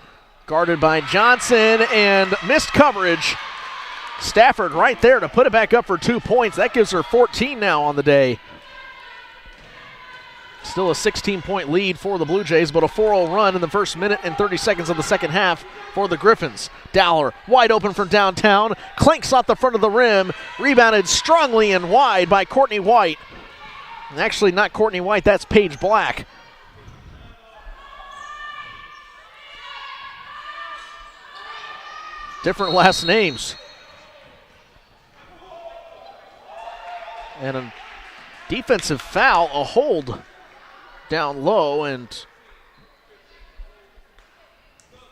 Guarded by Johnson and missed coverage. Stafford right there to put it back up for 2 points. That gives her 14 now on the day. Still a 16-point lead for the Blue Jays, but a 4-0 run in the first minute and 30 seconds of the second half for the Griffins. Dowler wide open from downtown. Clanks off the front of the rim. Rebounded strongly and wide by Courtney White. And actually not Courtney White, that's Paige Black. Different last names. And a defensive foul, a hold down low, and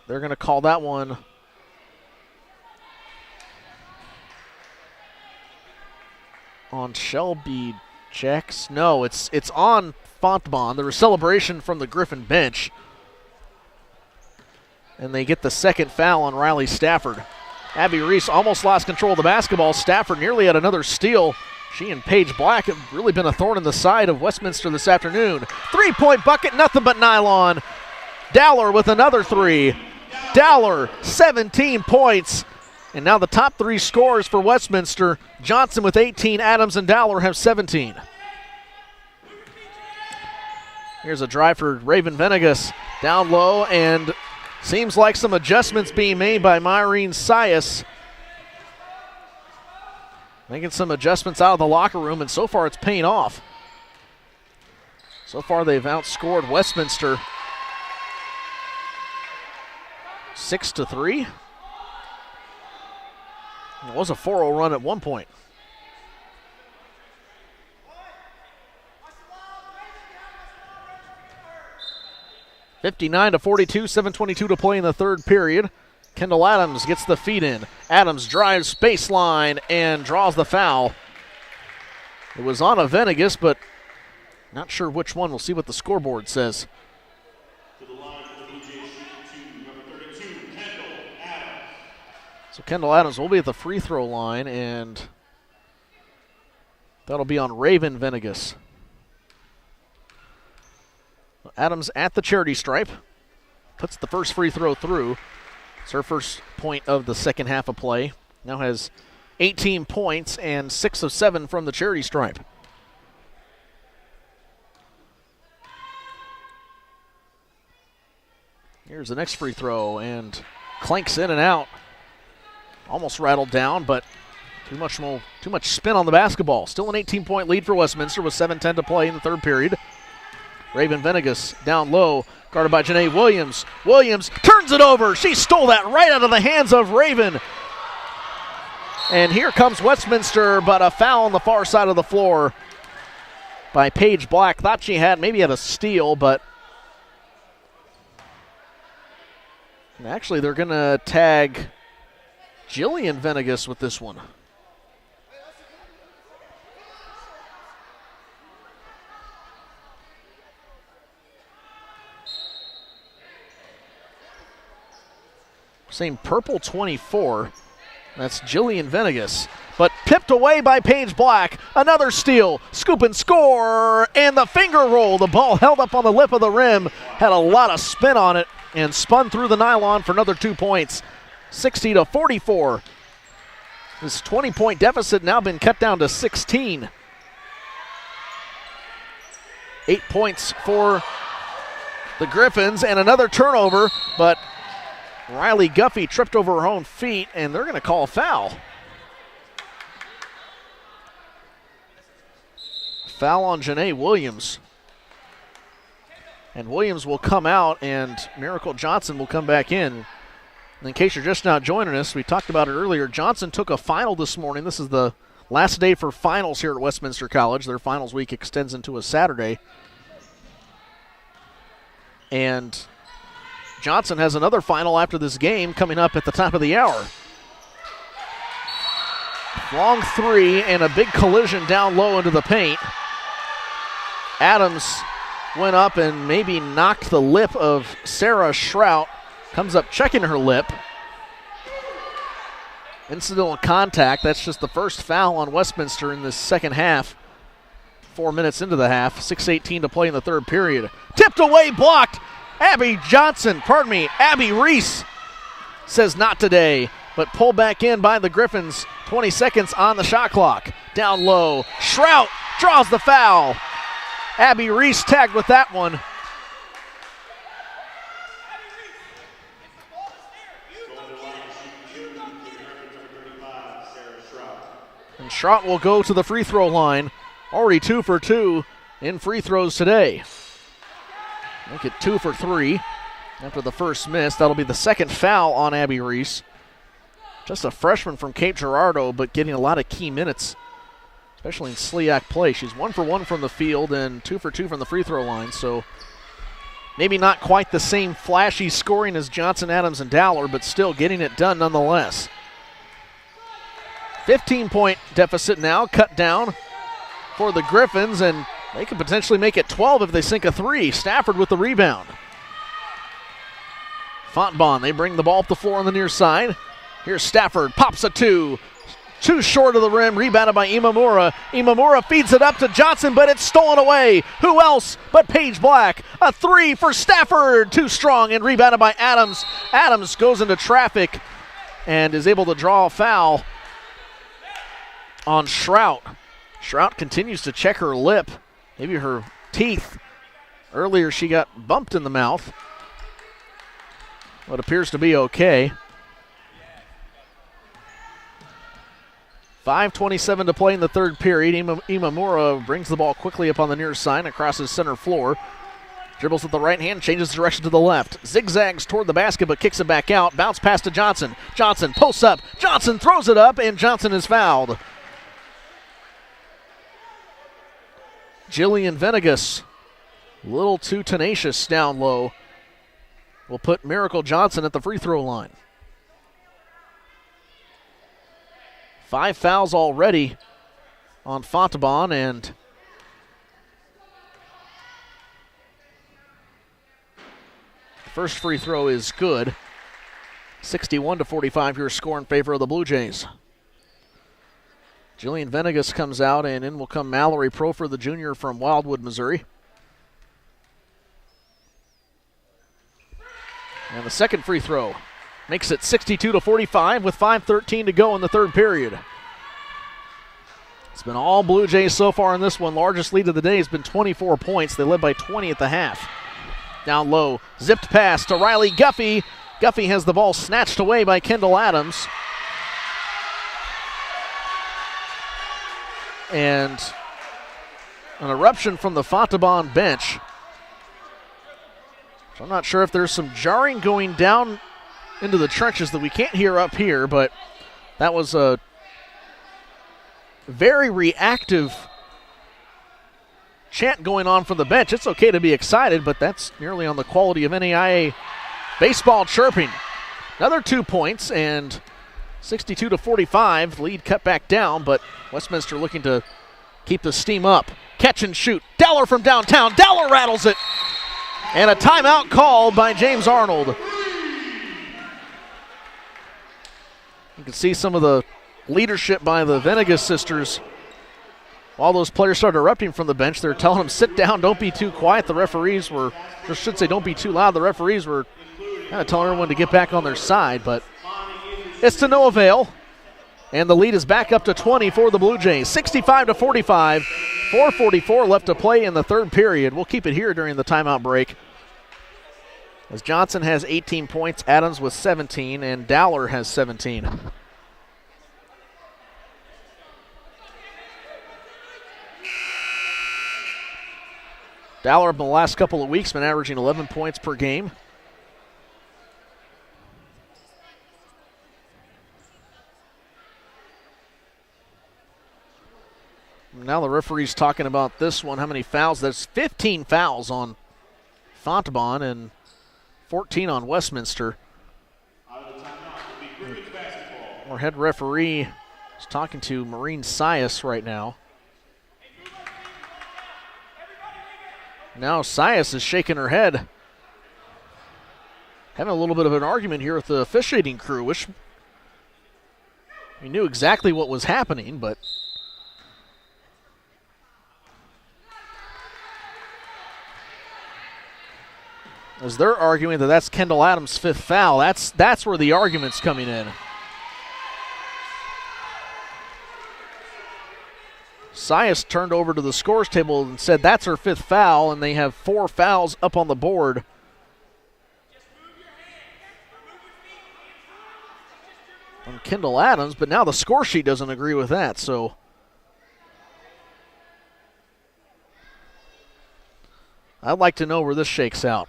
they're going to call that one on Shelby Jacks. No, it's on Fontbonne. There was celebration from the Griffin bench. And they get the second foul on Riley Stafford. Abby Reese almost lost control of the basketball. Stafford nearly had another steal. She and Paige Black have really been a thorn in the side of Westminster this afternoon. 3-point bucket, nothing but nylon. Dowler with another 3. Dowler, 17 points. And now the top 3 scorers for Westminster. Johnson with 18, Adams and Dowler have 17. Here's a drive for Raven Venegas. Down low, and seems like some adjustments being made by Myrene Sias. Making some adjustments out of the locker room, and so far it's paying off. So far they've outscored Westminster 6-3. It was a 4-0 run at one point. (59-42), 7:22 to play in the third period. Kendall Adams gets the feed in. Adams drives baseline and draws the foul. It was on a Venegas, but not sure which one. We'll see what the scoreboard says. To the line for the Blue Jays, shooting 2, number 32, Kendall Adams. So Kendall Adams will be at the free throw line, and that'll be on Raven Venegas. Adams at the charity stripe. Puts the first free throw through. It's her first point of the second half of play. Now has 18 points and 6 of 7 from the charity stripe. Here's the next free throw, and clanks in and out. Almost rattled down, but too much spin on the basketball. Still an 18-point lead for Westminster with 7:10 to play in the third period. Raven Venegas down low, guarded by Janae Williams. Williams turns it over. She stole that right out of the hands of Raven. And here comes Westminster, but a foul on the far side of the floor by Paige Black. Thought she maybe had a steal, but actually they're going to tag Jillian Venegas with this one. Same purple 24. That's Jillian Venegas. But pipped away by Paige Black. Another steal. Scoop and score. And the finger roll. The ball held up on the lip of the rim. Had a lot of spin on it and spun through the nylon for another 2 points. 60-44. This 20-point deficit now been cut down to 16. 8 points for the Griffins and another turnover, but Riley Guffey tripped over her own feet, and they're going to call a foul. Foul on Janae Williams. And Williams will come out, and Miracle Johnson will come back in. And in case you're just now joining us, we talked about it earlier. Johnson took a final this morning. This is the last day for finals here at Westminster College. Their finals week extends into a Saturday. And Johnson has another final after this game coming up at the top of the hour. Long three and a big collision down low into the paint. Adams went up and maybe knocked the lip of Sarah Shrout. Comes up checking her lip. Incidental contact. That's just the first foul on Westminster in this second half. 4 minutes into the half. 6:18 to play in the third period. Tipped away, blocked. Abby Reese says not today, but pulled back in by the Griffins. 20 seconds on the shot clock. Down low. Shrout draws the foul. Abby Reese tagged with that one. And Shrout will go to the free throw line. Already 2 for 2 in free throws today. Make it 2 for 3 after the first miss. That'll be the second foul on Abby Reese. Just a freshman from Cape Girardeau, but getting a lot of key minutes, especially in SLIAC play. She's 1 for 1 from the field and 2 for 2 from the free throw line, so maybe not quite the same flashy scoring as Johnson, Adams, and Dowler, but still getting it done nonetheless. 15-point deficit now, cut down for the Griffins, and they could potentially make it 12 if they sink a three. Stafford with the rebound. Fontbonne, they bring the ball up the floor on the near side. Here's Stafford, pops a two. Too short of the rim, rebounded by Imamura. Imamura feeds it up to Johnson, but it's stolen away. Who else but Paige Black? A three for Stafford, too strong, and rebounded by Adams. Adams goes into traffic and is able to draw a foul on Shrout. Shrout continues to check her lip, maybe her teeth. Earlier she got bumped in the mouth. What appears to be okay. 5:27 to play in the third period. Imamura brings the ball quickly up on the near side across his center floor. Dribbles with the right hand, changes direction to the left. Zigzags toward the basket, but kicks it back out. Bounce pass to Johnson. Johnson posts up. Johnson throws it up, and Johnson is fouled. Jillian Venegas, a little too tenacious down low, will put Miracle Johnson at the free throw line. 5 fouls already on Fontbonne, and first free throw is good. 61-45 your score in favor of the Blue Jays. Jillian Venegas comes out, and in will come Mallory Profer, the junior from Wildwood, Missouri. And the second free throw makes it 62-45 with 5:13 to go in the third period. It's been all Blue Jays so far in this one. Largest lead of the day has been 24 points. They led by 20 at the half. Down low, zipped pass to Riley Guffey. Guffey has the ball snatched away by Kendall Adams. And an eruption from the Fontbonne bench. So I'm not sure if there's some jarring going down into the trenches that we can't hear up here, but that was a very reactive chant going on from the bench. It's okay to be excited, but that's nearly on the quality of NAIA baseball chirping. Another 2 points, and 62-45. Lead cut back down, but Westminster looking to keep the steam up. Catch and shoot. Dowler from downtown. Dowler rattles it. And a timeout called by James Arnold. You can see some of the leadership by the Venegas sisters. While those players started erupting from the bench, they're telling them, sit down, don't be too quiet. The referees were, or should say, don't be too loud. The referees were kind of telling everyone to get back on their side, but it's to no avail. And the lead is back up to 20 for the Blue Jays. 65-45, 4:44 left to play in the third period. We'll keep it here during the timeout break, as Johnson has 18 points, Adams with 17, and Dowler has 17. Dowler in the last couple of weeks been averaging 11 points per game. Now the referee's talking about this one, how many fouls. That's 15 fouls on Fontbonne and 14 on Westminster. Our head referee is talking to Maureen Sias right now. Now Sias is shaking her head, having a little bit of an argument here with the officiating crew. Wish we knew exactly what was happening, but as they're arguing that that's Kendall Adams' fifth foul, that's where the argument's coming in. Sias turned over to the scores table and said that's her fifth foul, and they have 4 fouls up on the board. On Kendall Adams, but now the score sheet doesn't agree with that, so I'd like to know where this shakes out.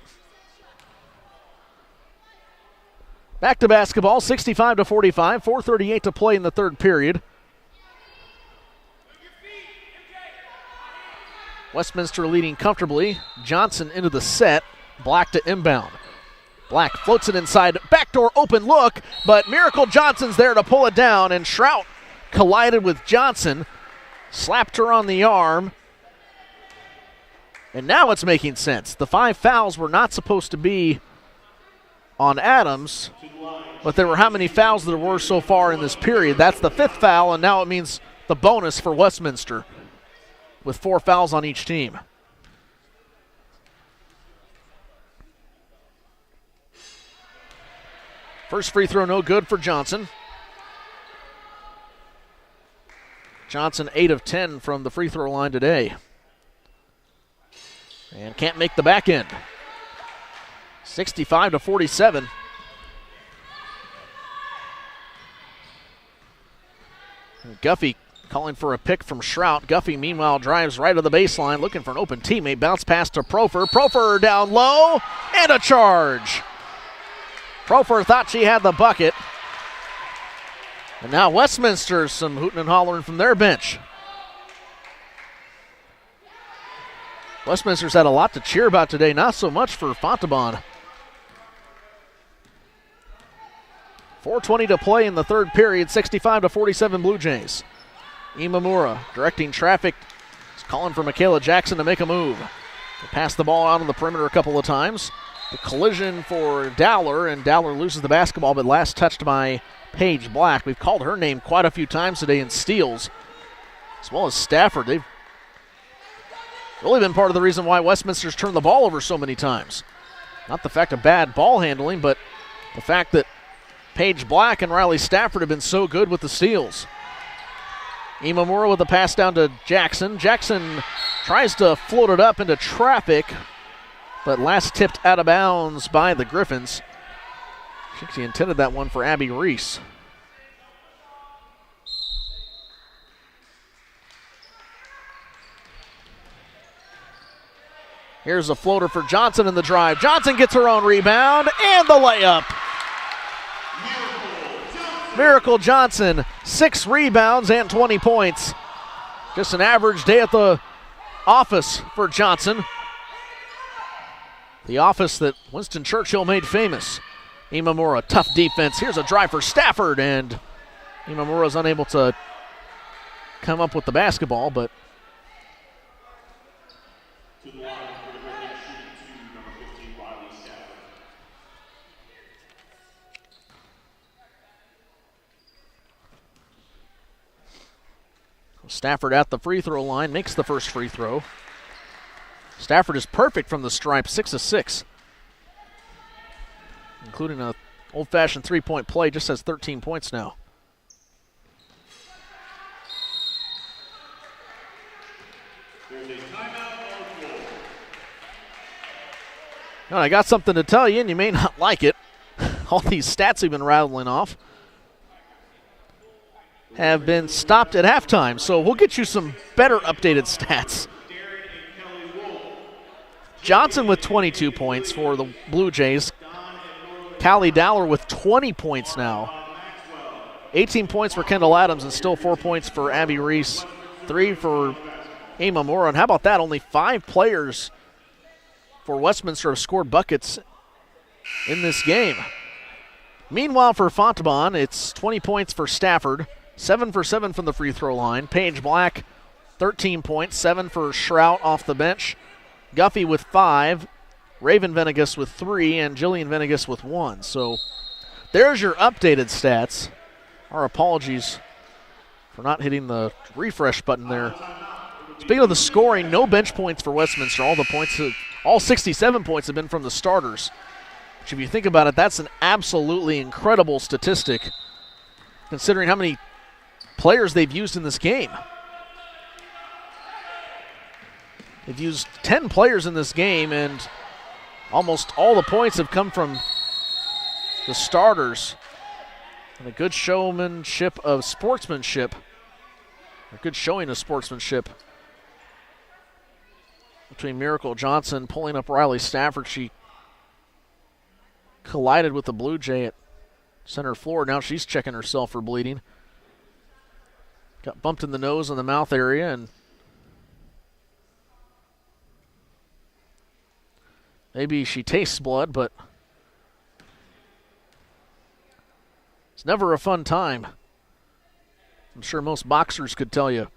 Back to basketball, 65-45, 4:38 to play in the third period. Westminster leading comfortably. Johnson into the set. Black to inbound. Black floats it inside. Backdoor open look, but Miracle Johnson's there to pull it down, and Shrout collided with Johnson. Slapped her on the arm. And now it's making sense. The 5 fouls were not supposed to be on Adams, but there were how many fouls there were so far in this period. That's the 5th foul, and now it means the bonus for Westminster, with 4 fouls on each team. First free throw no good for Johnson. Johnson 8 of 10 from the free throw line today. And can't make the back end. 65-47. Guffey calling for a pick from Shrout. Guffey, meanwhile, drives right to the baseline, looking for an open teammate. Bounce pass to Profer. Profer down low, and a charge. Profer thought she had the bucket. And now Westminster, some hooting and hollering from their bench. Westminster's had a lot to cheer about today, not so much for Fontbonne. 4:20 to play in the third period, 65-47 Blue Jays. Imamura directing traffic. He's calling for Michaela Jackson to make a move. They pass the ball out on the perimeter a couple of times. The collision for Dowler, and Dowler loses the basketball, but last touched by Paige Black. We've called her name quite a few times today in steals, as well as Stafford. They've really been part of the reason why Westminster's turned the ball over so many times. Not the fact of bad ball handling, but the fact that Paige Black and Riley Stafford have been so good with the steals. Imamura with the pass down to Jackson. Jackson tries to float it up into traffic, but last tipped out of bounds by the Griffins. I think she intended that one for Abby Reese. Here's a floater for Johnson in the drive. Johnson gets her own rebound and the layup. Miracle Johnson, 6 rebounds and 20 points. Just an average day at the office for Johnson. The office that Winston Churchill made famous. Imamura, tough defense. Here's a drive for Stafford, and Imamura's unable to come up with the basketball, but To the line for the Griffins, shooting 2, number 15, Riley Stafford. Stafford at the free throw line, makes the first free throw. Stafford is perfect from the stripe, 6 of 6. Including an old-fashioned three-point play, just has 13 points now. There's a timeout on the floor. Now, I got something to tell you, and you may not like it. All these stats we've been rattling off have been stopped at halftime, so we'll get you some better updated stats. Johnson with 22 points for the Blue Jays. Callie Dowler with 20 points now. 18 points for Kendall Adams and still 4 points for Abby Reese. 3 for Imamura. And how about that? Only 5 players for Westminster have scored buckets in this game. Meanwhile, for Fontbonne, it's 20 points for Stafford. 7 for 7 from the free throw line. Paige Black, 13 points. 7 for Shrout off the bench. Guffey with 5. Raven Venegas with 3, and Jillian Venegas with 1. So there's your updated stats. Our apologies for not hitting the refresh button there. Speaking of the scoring, no bench points for Westminster. All 67 points have been from the starters. Which, if you think about it, that's an absolutely incredible statistic, considering how many players they've used in this game. They've used 10 players in this game, and almost all the points have come from the starters. And a good showmanship of sportsmanship, a good showing of sportsmanship between Miracle Johnson pulling up Riley Stafford. She collided with the Blue Jay at center floor. Now she's checking herself for bleeding. Got bumped in the nose and the mouth area, and maybe she tastes blood, but it's never a fun time. I'm sure most boxers could tell you.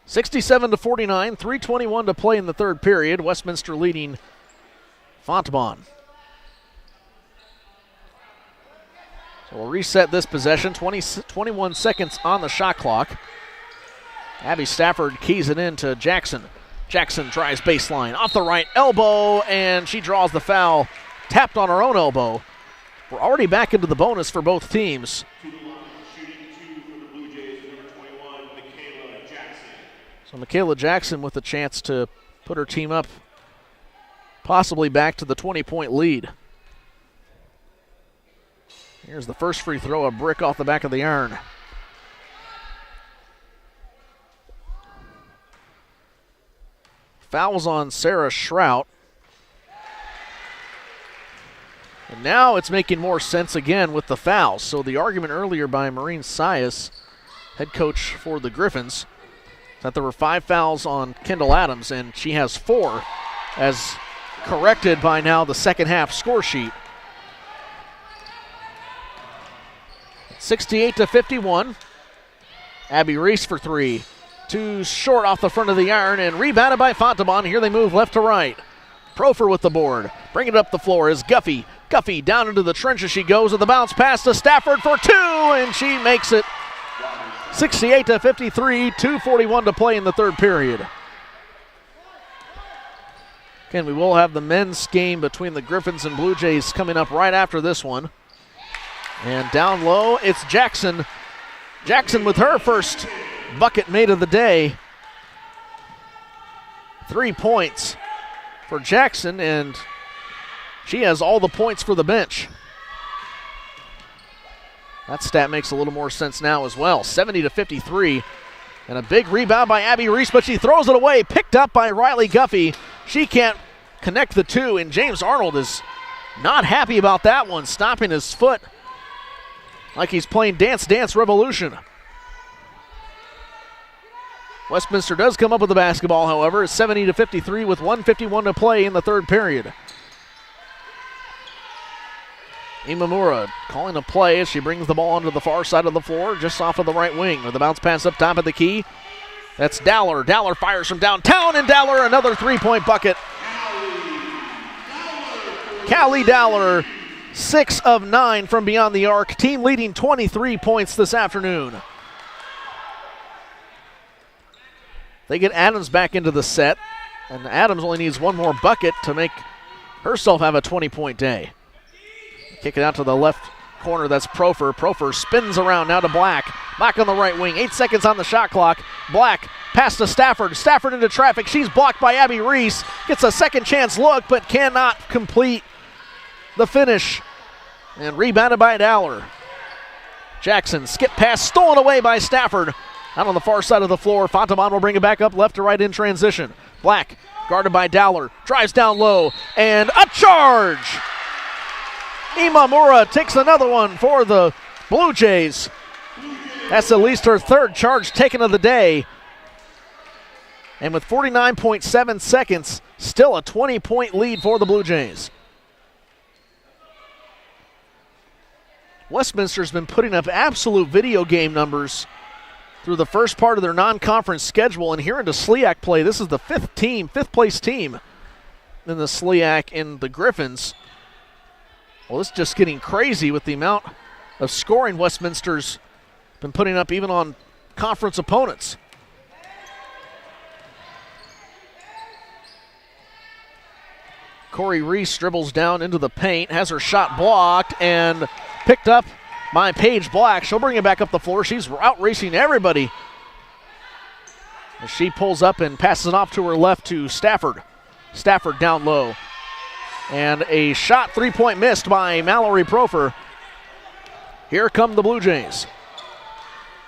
67-49, 3:21 to play in the third period. Westminster leading Fontbonne. So we'll reset this possession. 21 seconds on the shot clock. Abby Stafford keys it in to Jackson. Jackson tries baseline off the right elbow, and she draws the foul. Tapped on her own elbow. We're already back into the bonus for both teams. To the line, shooting 2 for the Blue Jays, number 21, Michaela Jackson. So Michaela Jackson with a chance to put her team up possibly back to the 20-point lead. Here's the first free throw, a brick off the back of the iron. Fouls on Sarah Shrout. And now it's making more sense again with the fouls. So the argument earlier by Maureen Sias, head coach for the Griffins, that there were 5 fouls on Kendall Adams, and she has 4 as corrected by now the second half score sheet. 68-51. Abby Reese for 3. Too short off the front of the iron and rebounded by Fontbonne. Here they move left to right. Profer with the board. Bring it up the floor is Guffey. Guffey down into the trenches she goes with the bounce pass to Stafford for 2, and she makes it 68-53, 2:41 to play in the third period. Again, we will have the men's game between the Griffins and Blue Jays coming up right after this one. And down low, it's Jackson. Jackson with her first bucket made of the day. 3 points for Jackson, and she has all the points for the bench. That stat makes a little more sense now as well. 70-53. And a big rebound by Abby Reese, but she throws it away. Picked up by Riley Guffey. She can't connect the 2, and James Arnold is not happy about that one, stomping his foot like he's playing Dance Dance Revolution. Westminster does come up with the basketball, however. It's 70-53 with 1:51 to play in the third period. Imamura calling a play as she brings the ball onto the far side of the floor, just off of the right wing with the bounce pass up top of the key. That's Dowler. Dowler fires from downtown, and Dowler another 3-point bucket. Callie Dowler, 6 of 9 from beyond the arc, team leading 23 points this afternoon. They get Adams back into the set, and Adams only needs one more bucket to make herself have a 20-point day. Kick it out to the left corner, that's Profer. Profer spins around now to Black. Black on the right wing, 8 seconds on the shot clock. Black pass to Stafford. Stafford into traffic. She's blocked by Abby Reese. Gets a second chance look, but cannot complete the finish. And rebounded by Dowler. Jackson, skip pass, stolen away by Stafford. Out on the far side of the floor. Fontbonne will bring it back up left to right in transition. Black, guarded by Dowler, drives down low, and a charge! Imamura takes another one for the Blue Jays. That's at least her third charge taken of the day. And with 49.7 seconds, still a 20-point lead for the Blue Jays. Westminster's been putting up absolute video game numbers through the first part of their non-conference schedule, and here into SLIAC play, this is the fifth place team in the SLIAC in the Griffins. Well, it's just getting crazy with the amount of scoring Westminster's been putting up even on conference opponents. Corey Reese dribbles down into the paint, has her shot blocked and picked up by Paige Black. She'll bring it back up the floor. She's out racing everybody as she pulls up and passes it off to her left to Stafford. Stafford down low. And a shot, 3-point missed by Mallory Profer. Here come the Blue Jays.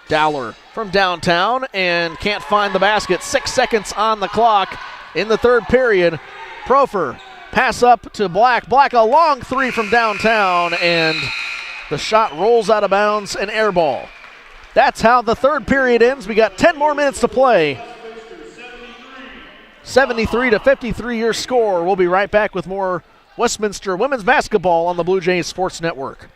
Dowler from downtown and can't find the basket. 6 seconds on the clock in the third period. Profer, pass up to Black. Black, a long 3 from downtown, and the shot rolls out of bounds, an air ball. That's how the third period ends. We got 10 more minutes to play. 73-53 your score. We'll be right back with more Westminster women's basketball on the Blue Jays Sports Network.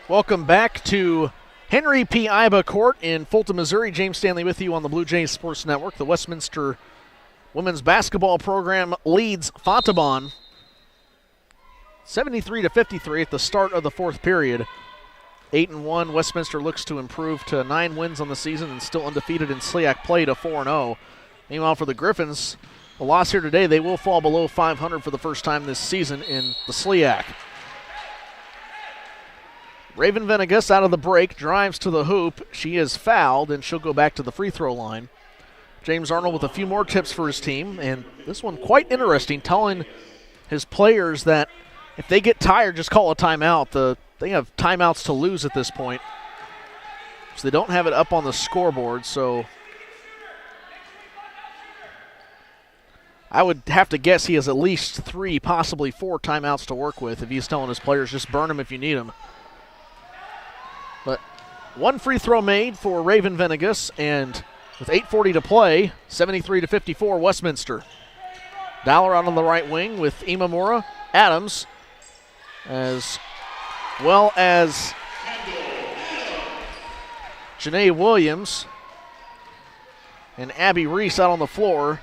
Welcome back to Henry P. Iba Court in Fulton, Missouri. James Stanley with you on the Blue Jays Sports Network. The Westminster women's basketball program leads Fontbonne 73-53 at the start of the fourth period. 8-1, Westminster looks to improve to 9 wins on the season and still undefeated in SLIAC play to 4-0. Meanwhile, for the Griffins, a loss here today, they will fall below 500 for the first time this season in the SLIAC. Raven Venegas out of the break, drives to the hoop. She is fouled, and she'll go back to the free throw line. James Arnold with a few more tips for his team, and this one quite interesting, telling his players that if they get tired, just call a timeout. They have timeouts to lose at this point, so they don't have it up on the scoreboard. So I would have to guess he has at least 3, possibly 4 timeouts to work with if he's telling his players just burn them if you need them. But 1 free throw made for Raven Venegas, and with 8:40 to play, 73-54 Westminster. Dollar out on the right wing with Imamura, Adams, as well as Janae Williams and Abby Reese out on the floor.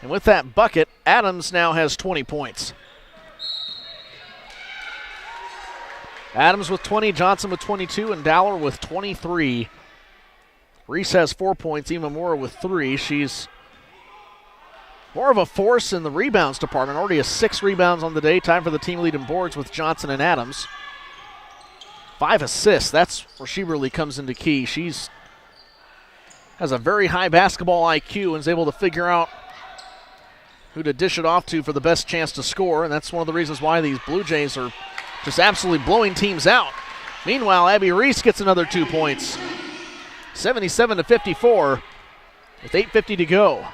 And with that bucket, Adams now has 20 points. Adams with 20, Johnson with 22, and Dowler with 23. Reese has 4 points, Imamura with 3. She's more of a force in the rebounds department. Already has 6 rebounds on the day. Time for the team lead in boards with Johnson and Adams. 5 assists. That's where she really comes into key. She's has a very high basketball IQ and is able to figure out who to dish it off to for the best chance to score, and that's one of the reasons why these Blue Jays are just absolutely blowing teams out. Meanwhile, Abby Reese gets another 2 points. 77-54 with 8:50 to go.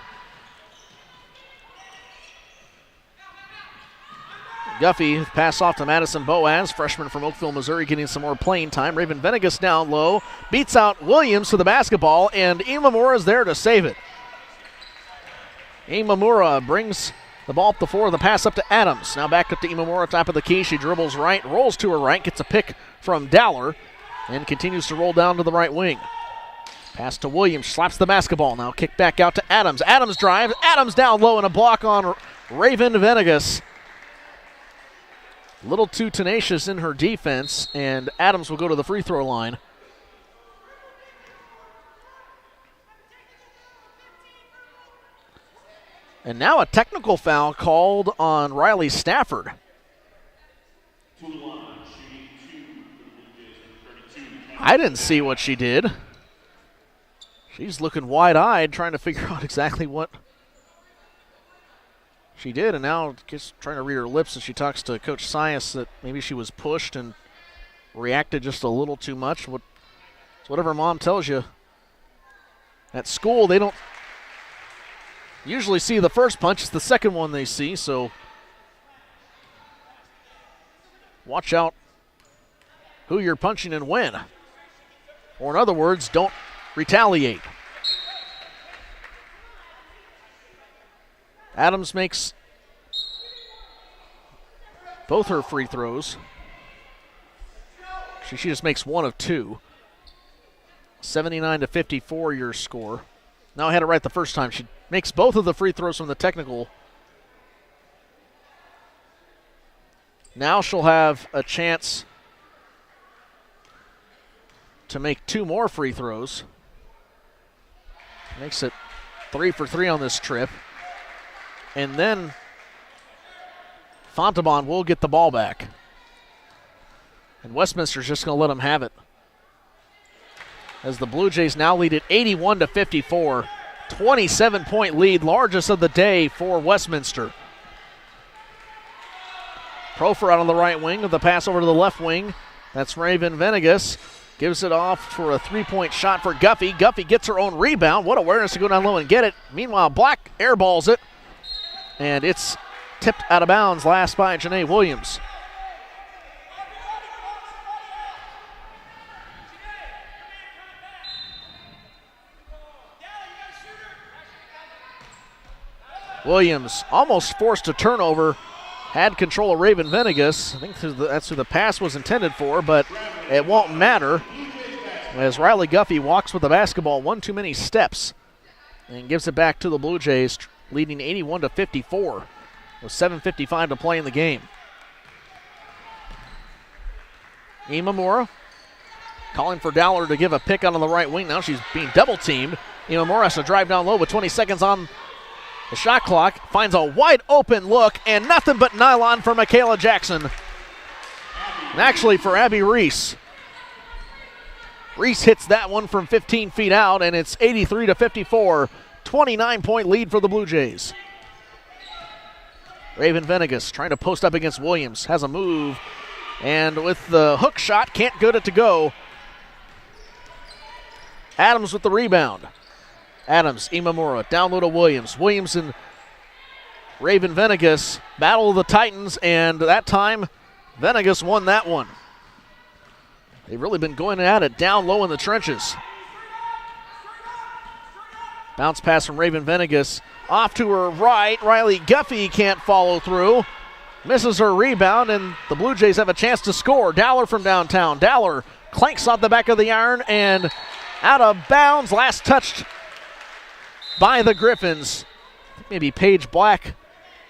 Guffey pass off to Madison Boaz, freshman from Oakville, Missouri, getting some more playing time. Raven Venegas down low, beats out Williams to the basketball, and Imamura is there to save it. Imamura brings the ball up the floor, the pass up to Adams. Now back up to Imamura, top of the key. She dribbles right, rolls to her right, gets a pick from Dowler, and continues to roll down to the right wing. Pass to Williams, slaps the basketball. Now kick back out to Adams. Adams drives, Adams down low, and a block on Raven Venegas. A little too tenacious in her defense, and Adams will go to the free throw line. And now a technical foul called on Riley Stafford. I didn't see what she did. She's looking wide-eyed, trying to figure out exactly what she did, and now just trying to read her lips as she talks to Coach Sias that maybe she was pushed and reacted just a little too much. It's whatever mom tells you. At school, they don't usually see the first punch. It's the second one they see, so watch out who you're punching and when. Or in other words, don't retaliate. Adams makes both her free throws. She just makes 1 of 2. 79-54 your score. Now I had it right the first time. She makes both of the free throws from the technical. Now she'll have a chance to make 2 more free throws. Makes it 3 for 3 on this trip. And then Fontbonne will get the ball back. And Westminster's just going to let them have it. As the Blue Jays now lead at 81-54. 27-point lead, largest of the day for Westminster. Profer out on the right wing with the pass over to the left wing. That's Raven Venegas. Gives it off for a 3-point shot for Guffey. Guffey gets her own rebound. What awareness to go down low and get it. Meanwhile, Black airballs it. And it's tipped out of bounds last by Janae Williams. Williams almost forced a turnover. Had control of Raven Venegas. I think that's who the pass was intended for, but it won't matter as Riley Guffey walks with the basketball one too many steps and gives it back to the Blue Jays, leading 81-54 with 7:55 to play in the game. Imamura calling for Dowler to give a pick out on the right wing. Now she's being double-teamed. Imamura has to drive down low with 20 seconds on the shot clock. Finds a wide open look and nothing but nylon for Michaela Jackson. And actually for Abby Reese. Reese hits that one from 15 feet out, and it's 83-54. 29-point lead for the Blue Jays. Raven Venegas trying to post up against Williams. Has a move, and with the hook shot, can't get it to go. Adams with the rebound. Adams, Imamura, down low to Williams. Williams and Raven Venegas battle of the Titans, and that time Venegas won that one. They've really been going at it down low in the trenches. Bounce pass from Raven Venegas. Off to her right. Riley Guffey can't follow through. Misses her rebound, and the Blue Jays have a chance to score. Dowler from downtown. Dowler clanks off the back of the iron and out of bounds. Last touched by the Griffins. Maybe Paige Black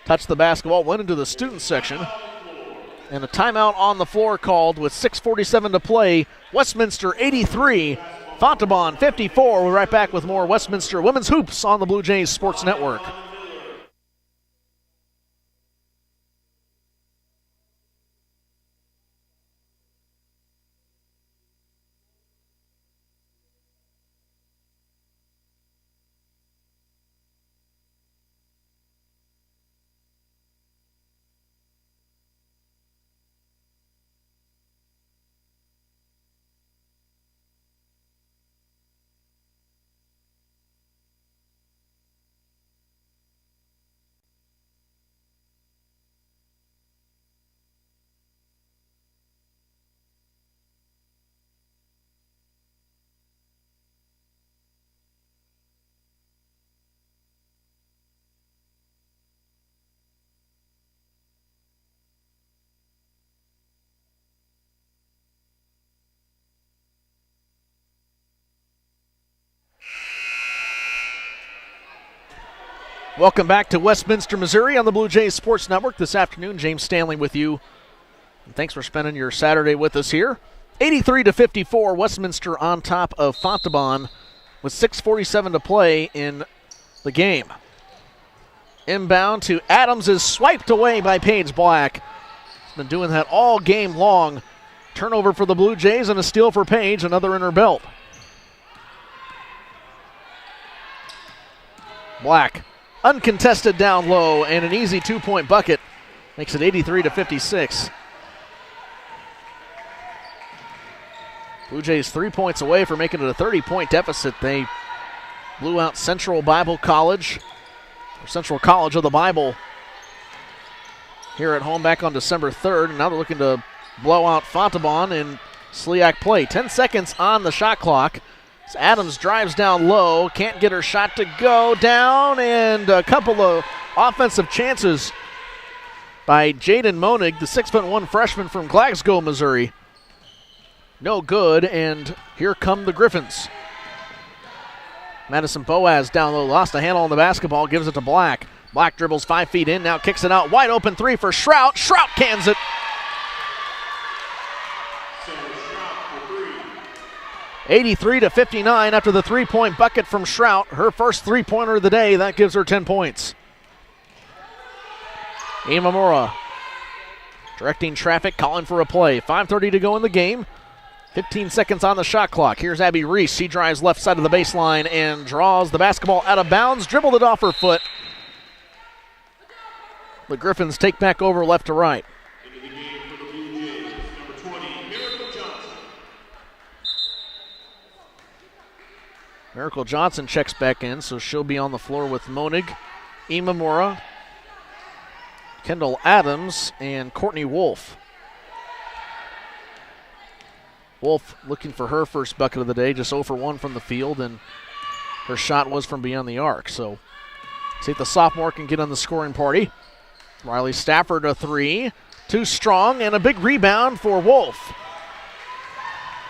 touched the basketball, went into the student section. And a timeout on the floor called with 6:47 to play. Westminster 83, Fontbonne 54. We're right back with more Westminster Women's Hoops on the Blue Jays Sports Network. Welcome back to Westminster, Missouri on the Blue Jays Sports Network this afternoon. James Stanley with you. And thanks for spending your Saturday with us here. 83-54, Westminster on top of Fontbonne with 6:47 to play in the game. Inbound to Adams is swiped away by Paige Black. He's been doing that all game long. Turnover for the Blue Jays and a steal for Paige, another in her belt. Black. Uncontested down low, and an easy two-point bucket makes it 83-56. Blue Jays 3 points away from making it a 30-point deficit. They blew out Central College of the Bible here at home back on December 3rd. And now they're looking to blow out Fontbonne in SLIAC play. 10 seconds on the shot clock. As Adams drives down low, can't get her shot to go down, and a couple of offensive chances by Jaden Monig, the 6'1" freshman from Glasgow, Missouri. No good, and here come the Griffins. Madison Boaz down low, lost a handle on the basketball, gives it to Black. Black dribbles 5 feet in, now kicks it out. Wide open three for Shrout. Shrout cans it. 83-59 after the three-point bucket from Shrout. Her first three-pointer of the day. That gives her 10 points. Imamura directing traffic, calling for a play. 5:30 to go in the game. 15 seconds on the shot clock. Here's Abby Reese. She drives left side of the baseline and draws the basketball out of bounds. Dribbled it off her foot. The Griffins take back over left to right. Into the game for the Blue Jays, number 20, Miracle Johnson. Miracle Johnson checks back in, so she'll be on the floor with Monig, Imamura, Kendall Adams, and Courtney Wolf. Wolf looking for her first bucket of the day, just 0 for 1 from the field, and her shot was from beyond the arc. So see if the sophomore can get on the scoring party. Riley Stafford a three, too strong, and a big rebound for Wolf.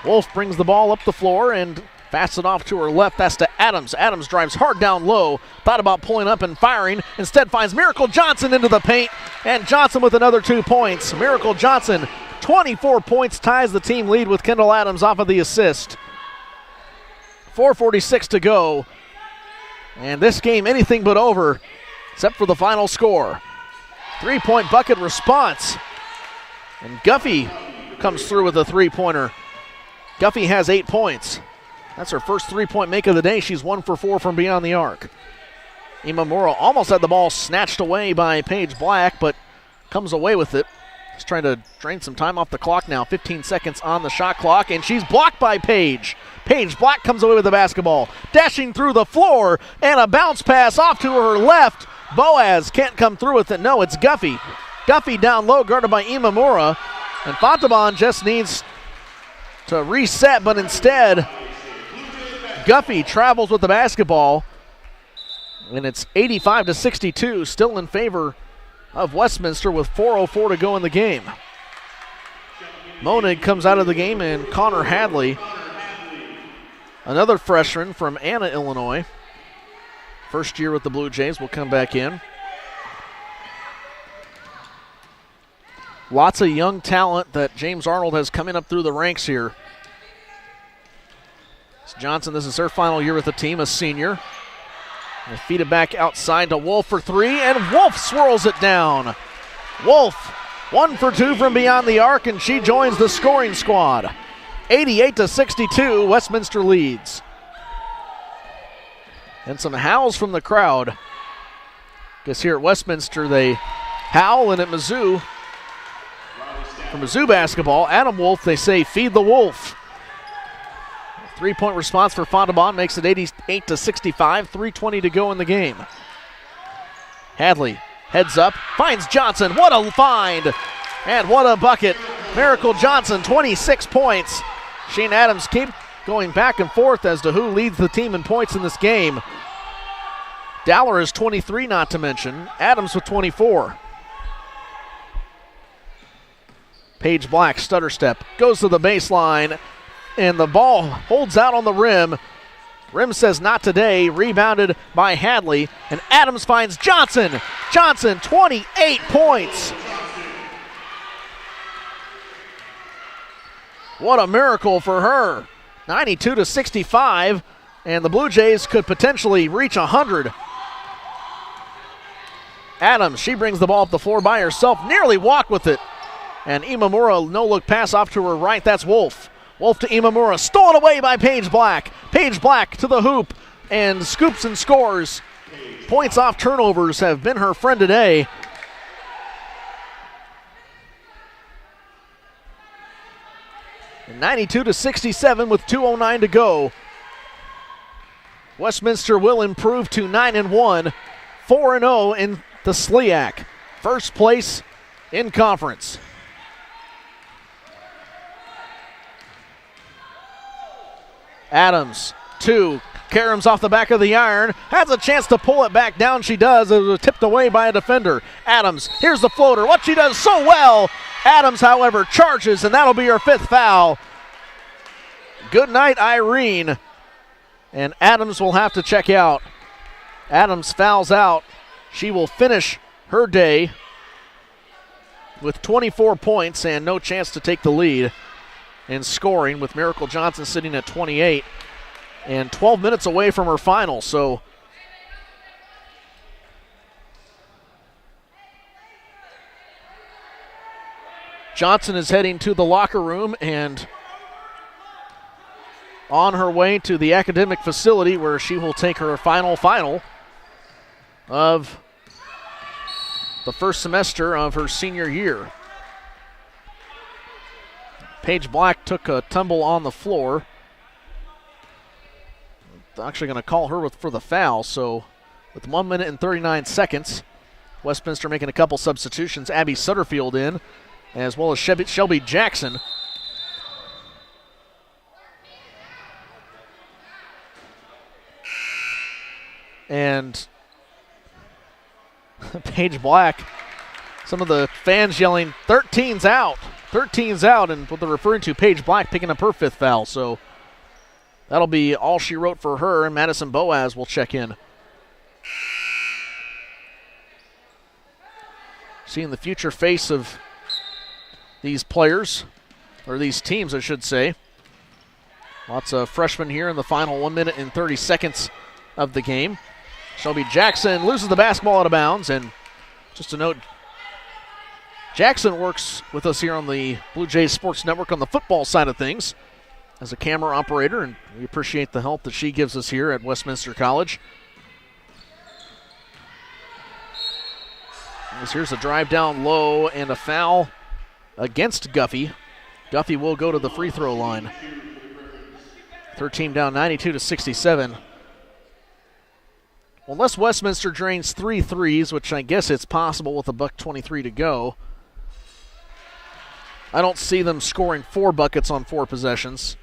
Wolf brings the ball up the floor and passes it off to her left. That's to Adams. Adams drives hard down low. Thought about pulling up and firing. Instead finds Miracle Johnson into the paint. And Johnson with another 2 points. Miracle Johnson, 24 points, ties the team lead with Kendall Adams off of the assist. 4:46 to go. And this game anything but over, except for the final score. 3-point bucket response. And Guffey comes through with a 3-pointer. Guffey has 8 points. That's her first 3-point make of the day. She's 1 for 4 from beyond the arc. Imamura almost had the ball snatched away by Paige Black, but comes away with it. She's trying to drain some time off the clock now. 15 seconds on the shot clock, and she's blocked by Paige. Paige Black comes away with the basketball. Dashing through the floor, and a bounce pass off to her left. Boaz can't come through with it. No, it's Guffey. Guffey down low, guarded by Imamura. And Fontbonne just needs to reset, but instead Guffey travels with the basketball, and it's 85-62, still in favor of Westminster with 4:04 to go in the game. Monig comes out of the game, and Connor Hadley, another freshman from Anna, Illinois, first year with the Blue Jays, will come back in. Lots of young talent that James Arnold has coming up through the ranks here. Johnson, this is her final year with the team, a senior. They feed it back outside to Wolf for 3, and Wolf swirls it down. Wolf, 1 for 2 from beyond the arc, and she joins the scoring squad. 88-62, Westminster leads. And some howls from the crowd. Guess here at Westminster they howl, and at Mizzou, for Mizzou basketball, Adam Wolf, they say feed the Wolf. 3-point response for Fontbonne makes it 88-65, 3:20 to go in the game. Hadley heads up, finds Johnson. What a find, and what a bucket. Miracle Johnson, 26 points. Shane Adams keep going back and forth as to who leads the team in points in this game. Dowler is 23, not to mention. Adams with 24. Paige Black, stutter step, goes to the baseline, and the ball holds out on the rim. Rim says not today, rebounded by Hadley, and Adams finds Johnson. Johnson, 28 points. What a miracle for her. 92-65, and the Blue Jays could potentially reach 100. Adams, she brings the ball up the floor by herself, nearly walked with it. And Imamura, no-look pass off to her right. That's Wolf. Wolf to Imamura, stolen away by Paige Black. Paige Black to the hoop and scoops and scores. Points off turnovers have been her friend today. And 92-67 with 2:09 to go. Westminster will improve to 9-1, 4-0 in the SLIAC. First place in conference. Adams, 2, Karams off the back of the iron, has a chance to pull it back down. She does. It was tipped away by a defender. Adams, here's the floater. What she does so well. Adams, however, charges, and that'll be her 5th foul. Good night, Irene. And Adams will have to check out. Adams fouls out. She will finish her day with 24 points and no chance to take the lead in scoring, with Miracle Johnson sitting at 28 and 12 minutes away from her final. So Johnson is heading to the locker room and on her way to the academic facility where she will take her final of the first semester of her senior year. Paige Black took a tumble on the floor. Actually going to call her for the foul. So with 1 minute and 39 seconds, Westminster making a couple substitutions. Abby Sutterfield in, as well as Shelby Jackson. And Paige Black, some of the fans yelling, 13's out. 13's out, and what they're referring to, Paige Black picking up her 5th foul. So that'll be all she wrote for her, and Madison Boaz will check in. Seeing the future face of these players, or these teams, I should say. Lots of freshmen here in the final 1 minute and 30 seconds of the game. Shelby Jackson loses the basketball out of bounds, and just a note, Jackson works with us here on the Blue Jays Sports Network on the football side of things as a camera operator, and we appreciate the help that she gives us here at Westminster College. As here's a drive down low and a foul against Guffey. Guffey will go to the free throw line. Third team down 92-67. Unless Westminster drains 3 threes, which I guess it's possible with $1:23 to go, I don't see them scoring 4 buckets on 4 possessions.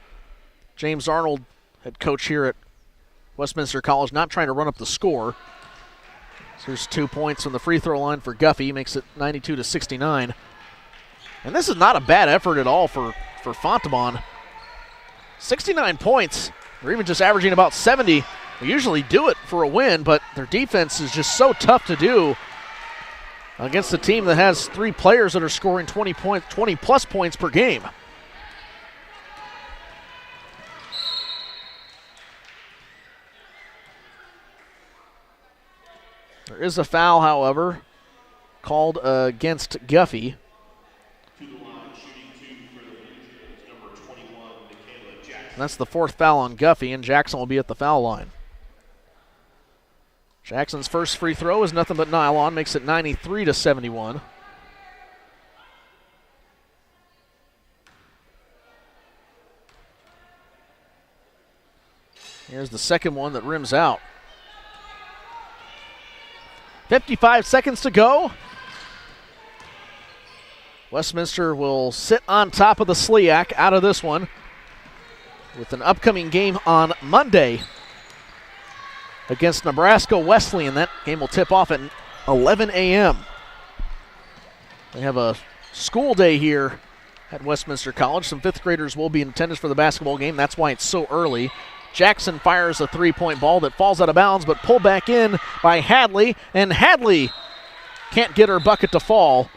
James Arnold, head coach here at Westminster College, not trying to run up the score. So here's 2 points from the free throw line for Guffey, makes it 92-69. And this is not a bad effort at all for Fontbonne. 69 points, or even just averaging about 70. They usually do it for a win, but their defense is just so tough to do against a team that has 3 players that are scoring 20-plus points per game. There is a foul, however, called against Guffey. And that's the 4th foul on Guffey, and Jackson will be at the foul line. Jackson's first free throw is nothing but nylon, makes it 93-71. Here's the second one that rims out. 55 seconds to go. Westminster will sit on top of the SLIAC out of this one, with an upcoming game on Monday against Nebraska Wesleyan. That game will tip off at 11 a.m. They have a school day here at Westminster College. Some 5th graders will be in attendance for the basketball game. That's why it's so early. Jackson fires a 3-point ball that falls out of bounds, but pulled back in by Hadley, and Hadley can't get her bucket to fall.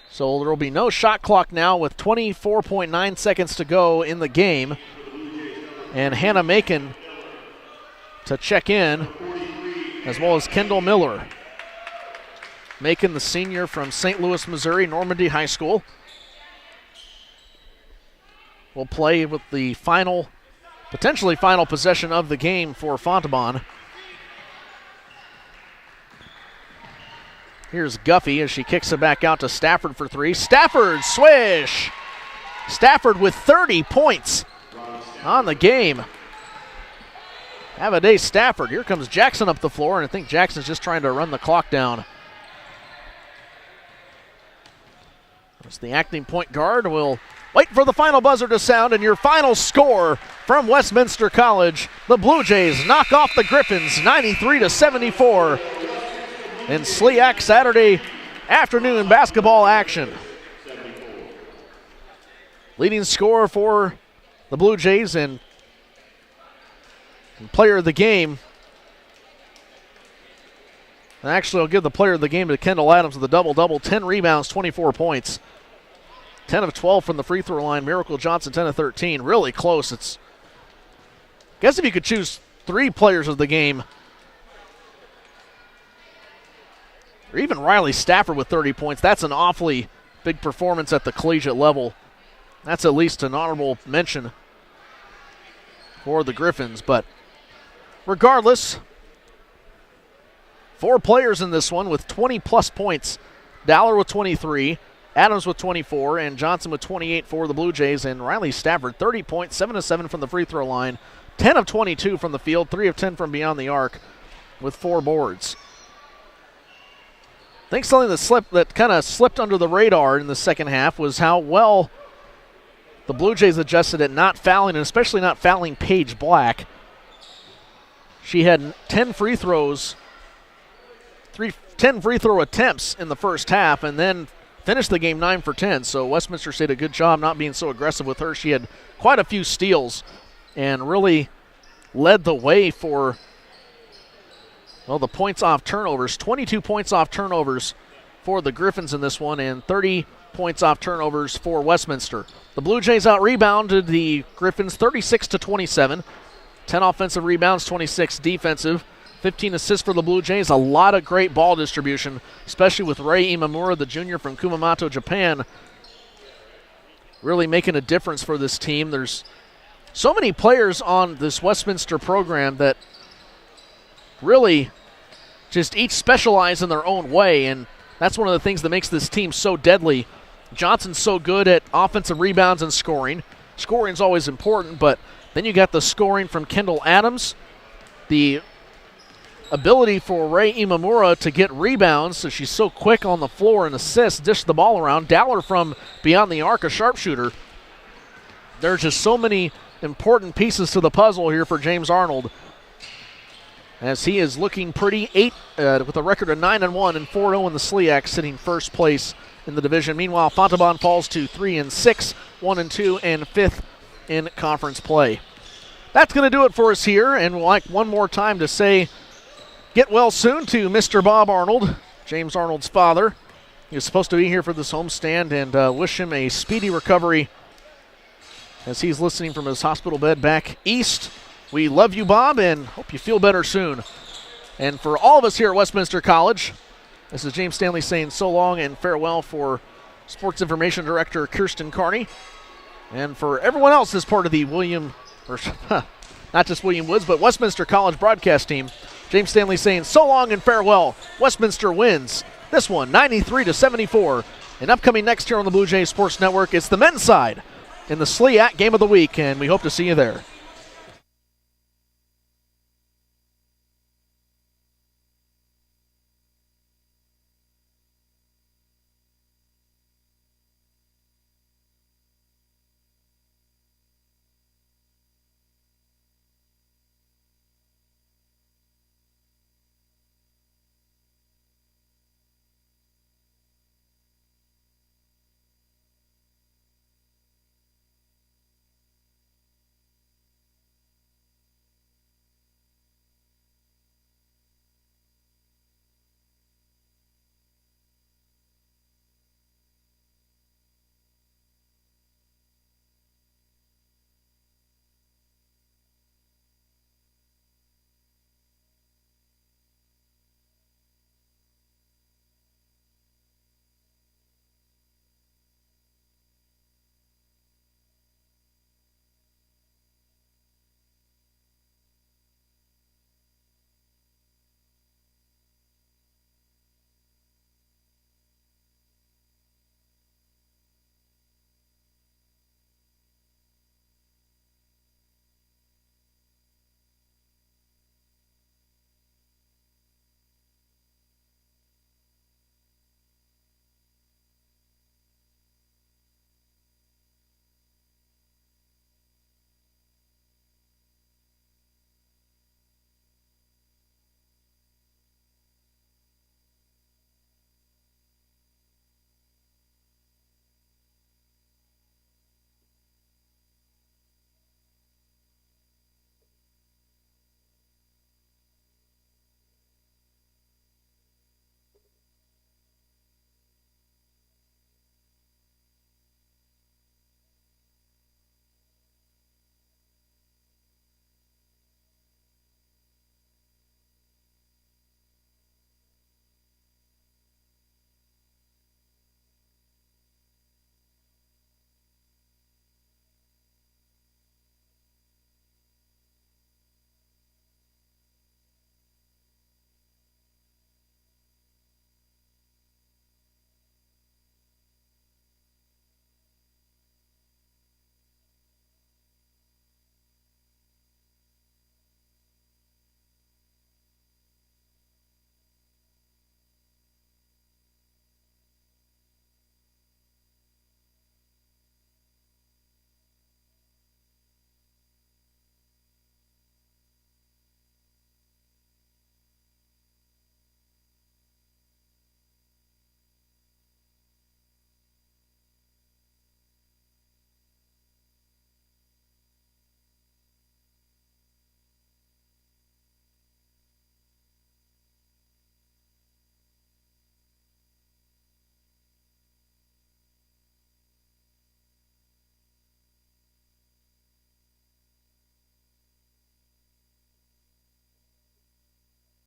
So there will be no shot clock now with 24.9 seconds to go in the game. And Hannah Macon to check in, as well as Kendall Miller. Macon, the senior from St. Louis, Missouri, Normandy High School, will play with the potentially final possession of the game for Fontbonne. Here's Guffey as she kicks it back out to Stafford for 3. Stafford, swish! Stafford with 30 points on the game. Have a day, Stafford. Here comes Jackson up the floor, and I think Jackson's just trying to run the clock down. As the acting point guard will wait for the final buzzer to sound, and your final score from Westminster College. The Blue Jays knock off the Griffins 93-74 in SLIAC Saturday afternoon basketball action. Leading scorer for the Blue Jays and player of the game. And actually, I'll give the player of the game to Kendall Adams with a double-double, 10 rebounds, 24 points. 10 of 12 from the free throw line. Miracle Johnson, 10 of 13. Really close. I guess if you could choose 3 players of the game, or even Riley Stafford with 30 points, that's an awfully big performance at the collegiate level. That's at least an honorable mention for the Griffins. But regardless, 4 players in this one with 20-plus points. Dowler with 23, Adams with 24, and Johnson with 28 for the Blue Jays. And Riley Stafford, 30 points, 7 of 7 from the free throw line, 10 of 22 from the field, 3 of 10 from beyond the arc with 4 boards. I think something that kind of slipped under the radar in the second half was how well the Blue Jays adjusted at not fouling, and especially not fouling Paige Black. She had 10 free throws, 10 free throw attempts in the first half, and then finished the game 9 for 10, so Westminster did a good job not being so aggressive with her. She had quite a few steals and really led the way for, well, the points off turnovers. 22 points off turnovers for the Griffins in this one and 30 points off turnovers for Westminster. The Blue Jays out-rebounded the Griffins 36-27. 10 offensive rebounds, 26 defensive. 15 assists for the Blue Jays. A lot of great ball distribution, especially with Rei Imamura, the junior from Kumamoto, Japan, really making a difference for this team. There's so many players on this Westminster program that really just each specialize in their own way, and that's one of the things that makes this team so deadly. Johnson's so good at offensive rebounds and scoring. Scoring's always important, but then you got the scoring from Kendall Adams, the ability for Rei Imamura to get rebounds, so she's so quick on the floor and assists, dish the ball around. Dowler from beyond the arc, a sharpshooter. There's just so many important pieces to the puzzle here for James Arnold, as he is looking pretty with a record of 9-1 and 4-0 in the SLIAC, sitting first place in the division. Meanwhile, Fontbonne falls to 3-6, 1-2, and 5th in conference play. That's going to do it for us here, and we'd like one more time to say get well soon to Mr. Bob Arnold, James Arnold's father. He was supposed to be here for this homestand, and wish him a speedy recovery as he's listening from his hospital bed back east. We love you, Bob, and hope you feel better soon. And for all of us here at Westminster College, this is James Stanley saying so long and farewell for Sports Information Director Kirsten Carney. And for everyone else as part of the not just William Woods, but Westminster College broadcast team, James Stanley saying so long and farewell. Westminster wins this one 93-74. And upcoming next here on the Blue Jays Sports Network, it's the men's side in the SLIAC Game of the Week, and we hope to see you there.